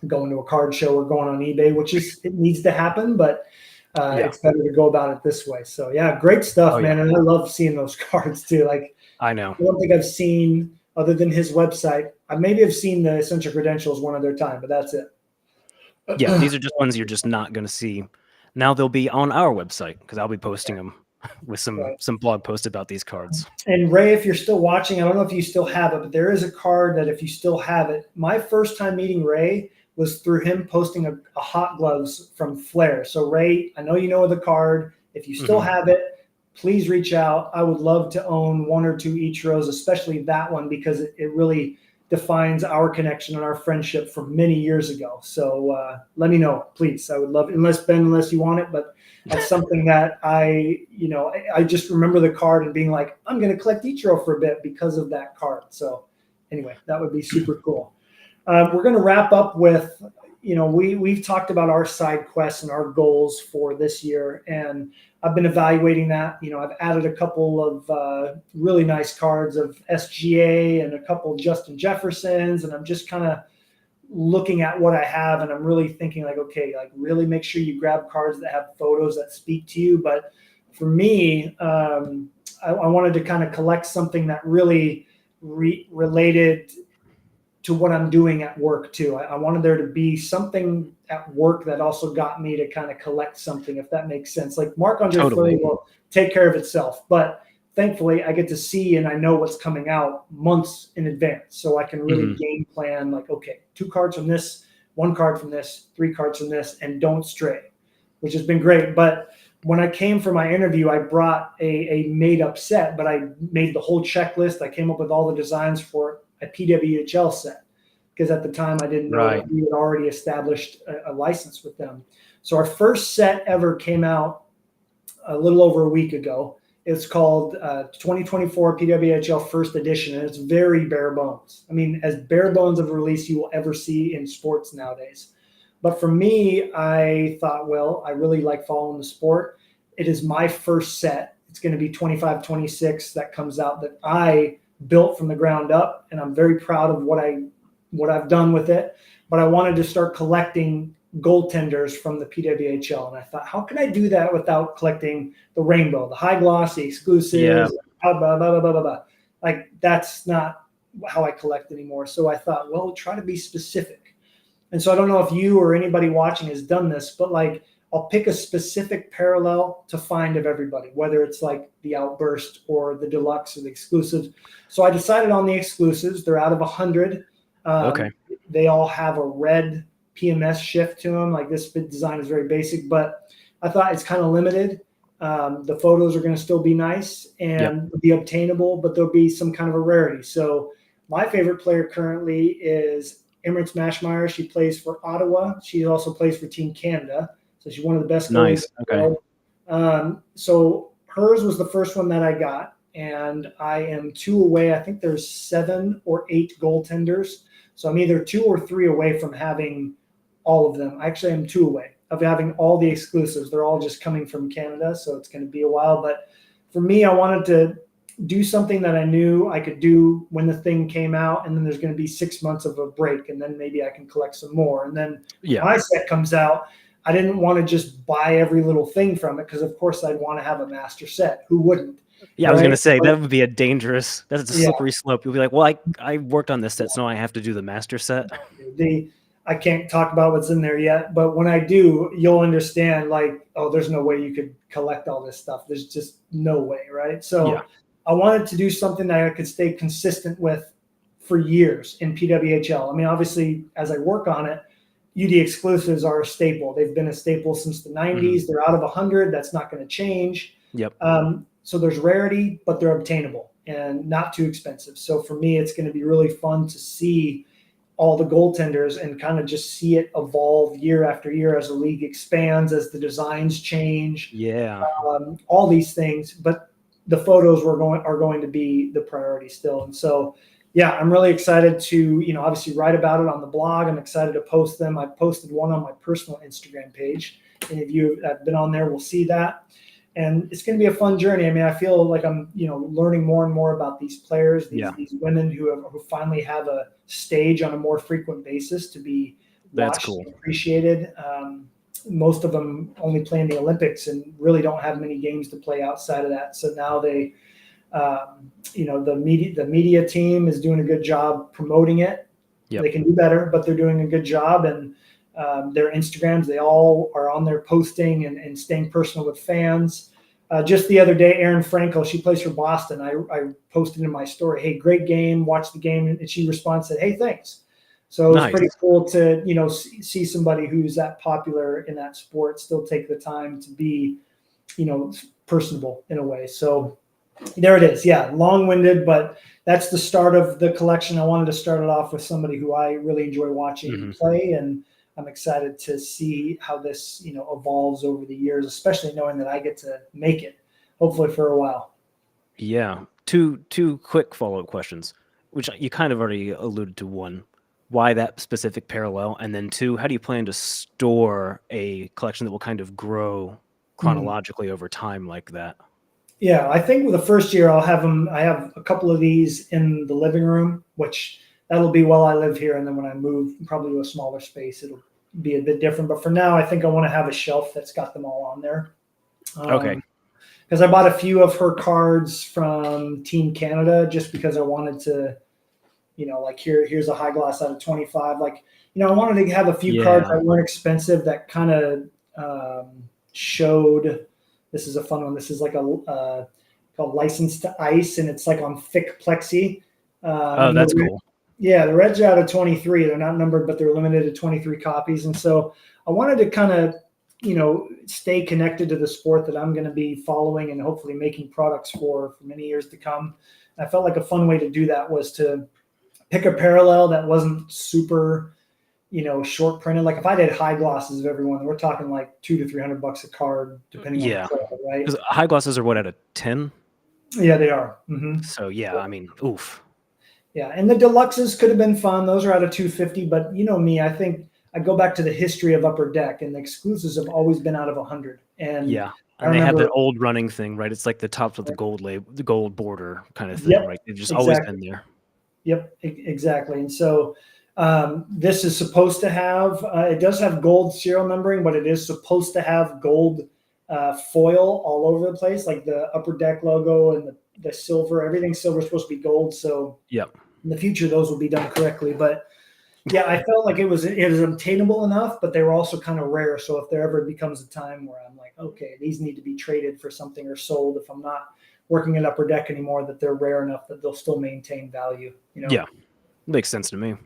going to a card show or going on eBay, which it needs to happen, but it's better to go about it this way. So great stuff, man. And I love seeing those cards too. Like, I know. I don't think I've seen, other than his website, I maybe have seen the Essential Credentials one other time, but that's it. Yeah, these are just ones you're just not going to see. Now they'll be on our website, because I'll be posting them with some blog posts about these cards. And Ray, if you're still watching, I don't know if you still have it, but there is a card that if you still have it, my first time meeting Ray was through him posting a Hot Gloves from Flair. So Ray, I know you know the card. If you still have it, please reach out. I would love to own one or two Ichiros, especially that one, because it really defines our connection and our friendship from many years ago. So let me know, please. I would love it. Unless you want it, but that's something that I just remember the card and being like, I'm going to collect Ichiro for a bit because of that card. So anyway, that would be super cool. We're going to wrap up with, we've talked about our side quests and our goals for this year, and I've been evaluating that. I've added a couple of really nice cards of SGA and a couple of Justin Jeffersons, and I'm just kind of looking at what I have, and I'm really thinking like, okay, like really make sure you grab cards that have photos that speak to you. But for me, I wanted to kind of collect something that really related to what I'm doing at work too. I wanted there to be something at work that also got me to kind of collect something, if that makes sense. Like Marc-Andre Fleury will take care of itself, but thankfully I get to see and I know what's coming out months in advance. So I can really game plan like, okay, 2 cards from this, 1 card from this, 3 cards from this, and don't stray, which has been great. But when I came for my interview, I brought a made up set, but I made the whole checklist. I came up with all the designs for a PWHL set, because at the time I didn't know that we had already established a license with them. So our first set ever came out a little over a week ago. It's called 2024 PWHL First Edition, and it's very bare bones. I mean, as bare bones of a release you will ever see in sports nowadays. But for me, I thought, well, I really like following the sport. It is my first set. It's going to be 25-26 that comes out that I built from the ground up, and I'm very proud of what I've done with it. But I wanted to start collecting goaltenders from the PWHL, and I thought, how can I do that without collecting the rainbow, the high gloss, the exclusives, blah, blah, blah, blah, blah, blah. Like, that's not how I collect anymore. So I thought, well, try to be specific. And so I don't know if you or anybody watching has done this, but like, I'll pick a specific parallel to find of everybody, whether it's like the Outburst or the Deluxe or the exclusives. So I decided on the exclusives. They're out of 100. They all have a red PMS shift to them. Like, this design is very basic, but I thought it's kind of limited. The photos are going to still be nice and be obtainable, but there'll be some kind of a rarity. So my favorite player currently is Emirates Mashmeyer. She plays for Ottawa. She also plays for Team Canada. So she's one of the best goalies Nice. in the world. So hers was the first one that I got, and I am 2 away. I think there's 7 or 8 goaltenders. So I'm either 2 or 3 away from having all of them. Actually, I'm 2 away of having all the exclusives. They're all just coming from Canada, so it's going to be a while. But for me, I wanted to do something that I knew I could do when the thing came out, and then there's going to be 6 months of a break, and then maybe I can collect some more. And then when my set comes out, I didn't want to just buy every little thing from it because, of course, I'd want to have a master set. Who wouldn't? Yeah, I was going to say that would be that's a slippery slope. You'll be like, well, I worked on this set, so now I have to do the master set. I can't talk about what's in there yet, but when I do, you'll understand, like, oh, there's no way you could collect all this stuff. There's just no way, right? So I wanted to do something that I could stay consistent with for years in PWHL. I mean, obviously, as I work on it, UD exclusives are a staple. They've been a staple since the 90s. They're out of 100. That's not going to change. Yep. So there's rarity, but they're obtainable and not too expensive. So for me, it's going to be really fun to see all the goaltenders and kind of just see it evolve year after year as the league expands, as the designs change. Yeah. All these things, but the photos are going to be the priority still. And so, yeah, I'm really excited to, obviously write about it on the blog. I'm excited to post them. I posted one on my personal Instagram page. Any of you have been on there will see that. And it's going to be a fun journey. I mean, I feel like I'm, learning more and more about these players, these women who finally have a stage on a more frequent basis to be watched and appreciated. Most of them only play in the Olympics and really don't have many games to play outside of that. So now they, the media team is doing a good job promoting it. Yep. They can do better, but they're doing a good job. And their Instagrams, they all are on there posting and staying personal with fans. Just the other day, Erin Frankel, she plays for Boston. I posted in my story, hey, great game, watch the game. And she responded, said, hey, thanks. So it was pretty cool to, see somebody who's that popular in that sport still take the time to be, personable in a way. So there it is. Yeah, long-winded, but that's the start of the collection. I wanted to start it off with somebody who I really enjoy watching play, and I'm excited to see how this, evolves over the years, especially knowing that I get to make it, hopefully for a while. Yeah. Two quick follow-up questions, which you kind of already alluded to. One, why that specific parallel? And then 2, how do you plan to store a collection that will kind of grow chronologically over time like that? Yeah, I think with the first year I have a couple of these in the living room, which that'll be while I live here. And then when I move probably to a smaller space, it'll be a bit different. But for now, I think I want to have a shelf that's got them all on there. Okay. Because I bought a few of her cards from Team Canada just because I wanted to, like here's a high gloss out of 25. Like, I wanted to have a few cards that weren't expensive that kind of showed. This is a fun one. This is like a called License to Ice, and it's like on thick plexi. That's cool. Yeah, the Reds are out of 23. They're not numbered, but they're limited to 23 copies. And so I wanted to kind of, stay connected to the sport that I'm going to be following and hopefully making products for many years to come. I felt like a fun way to do that was to pick a parallel that wasn't super, short printed. Like if I did high glosses of everyone, we're talking like $200 to $300 a card, depending on the player, right? Because high glosses are what, out of 10? Yeah, they are. So yeah, I mean, oof. Yeah, and the deluxes could have been fun. Those are out of $250, but you know me, I think I go back to the history of Upper Deck, and the exclusives have always been out of 100. And yeah, and they have that old running thing, right? It's like the tops with the gold label, the gold border kind of thing, right? They've just always been there. Yep, exactly. And so this is supposed to have, it does have gold serial numbering, but it is supposed to have gold foil all over the place, like the Upper Deck logo and the silver. Everything silver is supposed to be gold. So in the future, those will be done correctly. But yeah, I felt like it was obtainable enough, but they were also kind of rare. So if there ever becomes a time where I'm like, okay, these need to be traded for something or sold, if I'm not working at Upper Deck anymore, that they're rare enough that they'll still maintain value. Yeah, makes sense to me.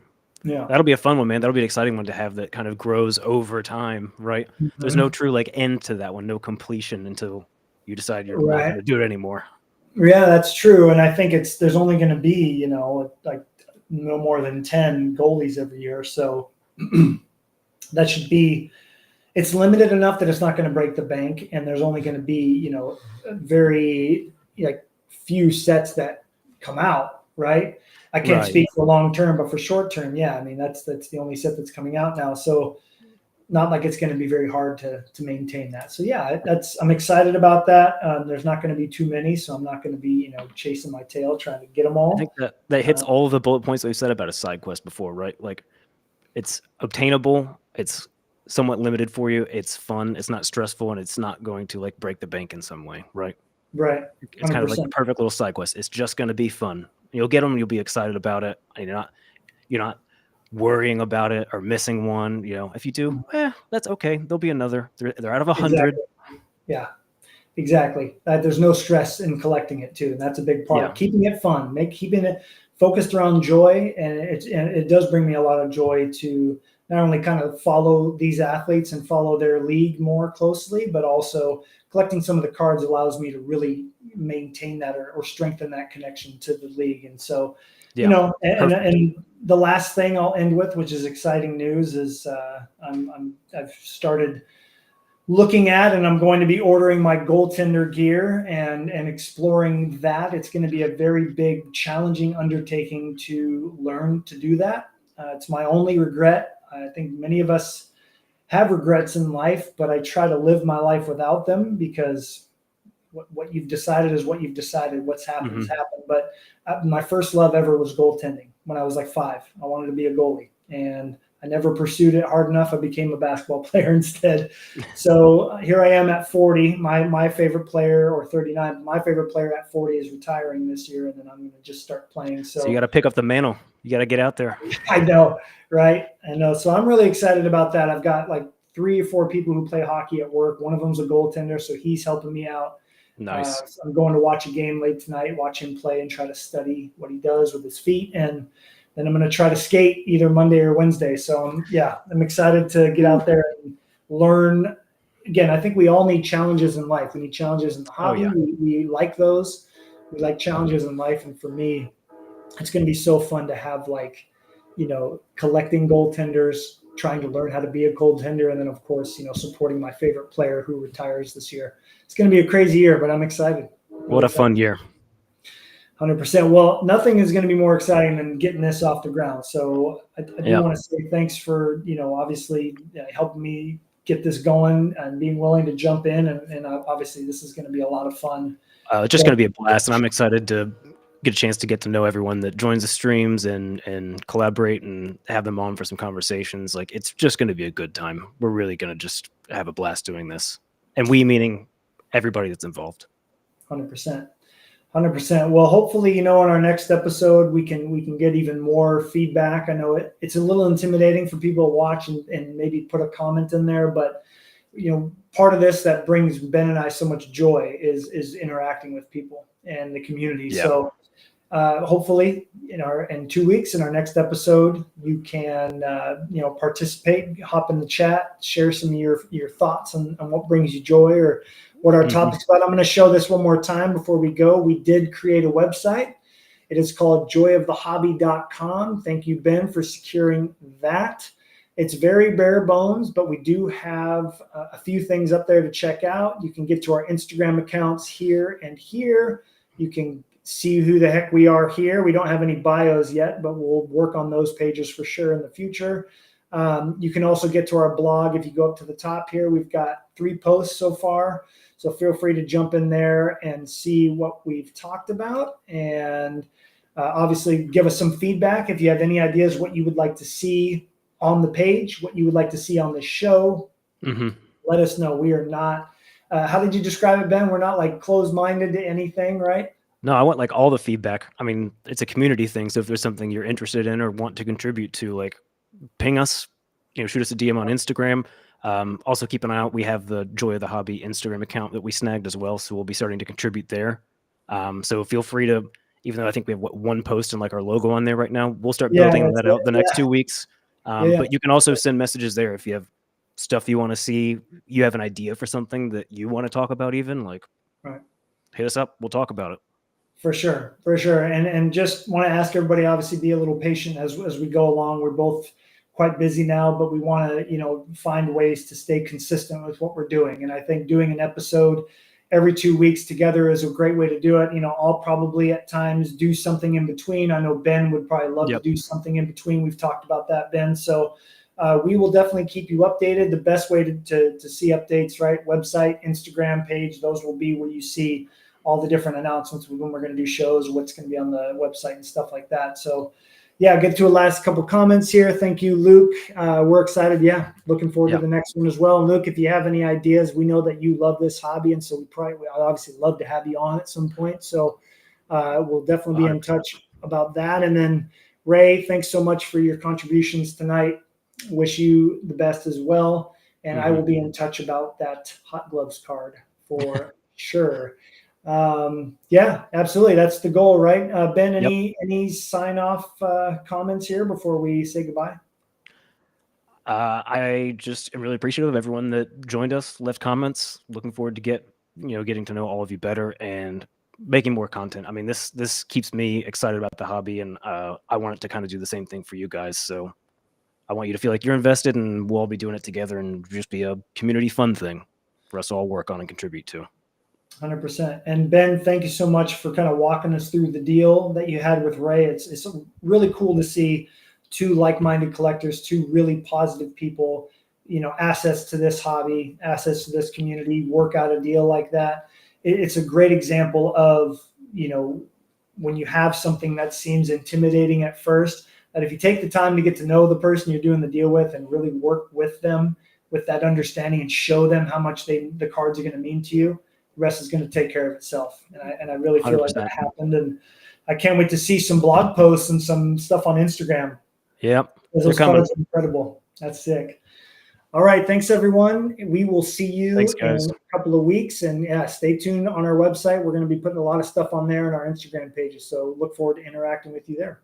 Yeah, that'll be a fun one, man. That'll be an exciting one to have that kind of grows over time, right? There's no true like end to that one, no completion until you decide you're not going to do it anymore. Yeah, that's true. And I think there's only going to be, like no more than 10 goalies every year. So that should be it's limited enough that it's not going to break the bank, and there's only going to be, very like few sets that come out, right? I can't Right. speak for long term, but for short term, yeah, I mean that's the only set that's coming out now. So not like it's going to be very hard to maintain that. So yeah, I'm excited about that. There's not going to be too many, so I'm not going to be chasing my tail trying to get them all. I think that hits all of the bullet points that we said about a side quest before, right? Like it's obtainable, it's somewhat limited for you, it's fun, it's not stressful, and it's not going to like break the bank in some way, right? Right. 100%. It's kind of like the perfect little side quest. It's just going to be fun. You'll get them, you'll be excited about it, and you're not worrying about it or missing one. If you do, that's okay. There'll be another. They're out of 100. Exactly. Yeah, exactly. There's no stress in collecting it too, and that's a big part. Yeah. Keeping it fun, keeping it focused around joy, and it does bring me a lot of joy to not only kind of follow these athletes and follow their league more closely, but also collecting some of the cards allows me to really maintain that or strengthen that connection to the league. And so, and the last thing I'll end with, which is exciting news, is I've started looking at, and I'm going to be ordering my goaltender gear and exploring that. It's going to be a very big, challenging undertaking to learn to do that. It's my only regret. I think many of us have regrets in life, but I try to live my life without them, because what you've decided is what you've decided. What's happened has happened. But my first love ever was goaltending when I was like 5. I wanted to be a goalie, and I never pursued it hard enough. I became a basketball player instead. So here I am at 40. My favorite player, or 39, my favorite player at 40 is retiring this year, and then I'm going to just start playing. So you got to pick up the mantle. You got to get out there. I know, right? I know. So I'm really excited about that. I've got like 3 or 4 people who play hockey at work. One of them's a goaltender, so he's helping me out. Nice. So I'm going to watch a game late tonight, watch him play, and try to study what he does with his feet. And then I'm going to try to skate either Monday or Wednesday. So I'm excited to get out there and learn. Again, I think we all need challenges in life. We need challenges in the hobby. Oh, yeah. We like those. We like challenges in life. And for me, it's going to be so fun to have collecting goaltenders, trying to learn how to be a goaltender, and then of course, supporting my favorite player who retires this year. It's going to be a crazy year, but I'm excited. What a fun year. 100%. Well, nothing is going to be more exciting than getting this off the ground. So I do want to say thanks for, obviously helping me get this going and being willing to jump in. And obviously this is going to be a lot of fun. It's just going to be a blast. And I'm excited to get a chance to get to know everyone that joins the streams and collaborate and have them on for some conversations. Like, it's just going to be a good time. We're really going to just have a blast doing this. And we meaning everybody that's involved. 100%. 100%. Well, hopefully, in our next episode, we can get even more feedback. I know it's a little intimidating for people to watch and maybe put a comment in there, but part of this that brings Ben and I so much joy is interacting with people and the community. Yeah. So hopefully in 2 weeks in our next episode, you can participate, hop in the chat, share some of your thoughts on what brings you joy or what our topics about. I'm going to show this one more time before we go. We did create a website. It is called joyofthehobby.com. Thank you, Ben, for securing that. It's very bare bones, but we do have a few things up there to check out. You can get to our Instagram accounts here and here. You can see who the heck we are here. We don't have any bios yet, but we'll work on those pages for sure in the future. You can also get to our blog. If you go up to the top here, we've got 3 posts so far. So feel free to jump in there and see what we've talked about. And obviously give us some feedback. If you have any ideas what you would like to see on the page, what you would like to see on the show, let us know. We are not, how did you describe it, Ben? We're not like closed-minded to anything, right? No, I want like all the feedback. I mean, it's a community thing. So if there's something you're interested in or want to contribute to, like, ping us, shoot us a DM on Instagram. Also keep an eye out. We have the Joy of the Hobby Instagram account that we snagged as well. So we'll be starting to contribute there. So feel free to, even though I think we have one post and like our logo on there right now, we'll start building that out the next 2 weeks. But you can also send messages there if you have stuff you want to see, you have an idea for something that you want to talk about, even like, hit us up. We'll talk about it. For sure. And just want to ask everybody, obviously be a little patient as we go along. We're both quite busy now, but we want to, find ways to stay consistent with what we're doing. And I think doing an episode every 2 weeks together is a great way to do it. I'll probably at times do something in between. I know Ben would probably love to do something in between. We've talked about that, Ben. So we will definitely keep you updated. The best way to see updates, right? Website, Instagram page, those will be where you see all the different announcements when we're going to do shows, what's going to be on the website and stuff like that. So yeah, get to a last couple comments here. Thank you, Luke. We're excited. Yeah, looking forward to the next one as well. And Luke, if you have any ideas, we know that you love this hobby, and so we obviously love to have you on at some point. So we'll definitely be in touch about that. And then Ray, thanks so much for your contributions tonight. Wish you the best as well. And I will be in touch about that Hot Gloves card for sure. Yeah, absolutely. That's the goal, right? Ben, any sign off comments here before we say goodbye? I just am really appreciative of everyone that joined us, left comments. Looking forward to getting to know all of you better and making more content. I mean, this keeps me excited about the hobby, and I want it to kind of do the same thing for you guys. So I want you to feel like you're invested, and we'll all be doing it together, and just be a community fun thing for us to all work on and contribute to. 100%. And Ben, thank you so much for kind of walking us through the deal that you had with Ray. It's really cool to see two like-minded collectors, two really positive people, assets to this hobby, assets to this community, work out a deal like that. It's a great example of, when you have something that seems intimidating at first, that if you take the time to get to know the person you're doing the deal with and really work with them with that understanding and show them how much the cards are going to mean to you, the rest is going to take care of itself. And I really feel 100%. Like that happened. And I can't wait to see some blog posts and some stuff on Instagram. Yep. Those cards are incredible. That's sick. All right. Thanks, everyone. We will see you in a couple of weeks. And yeah, stay tuned on our website. We're going to be putting a lot of stuff on there and our Instagram pages. So look forward to interacting with you there.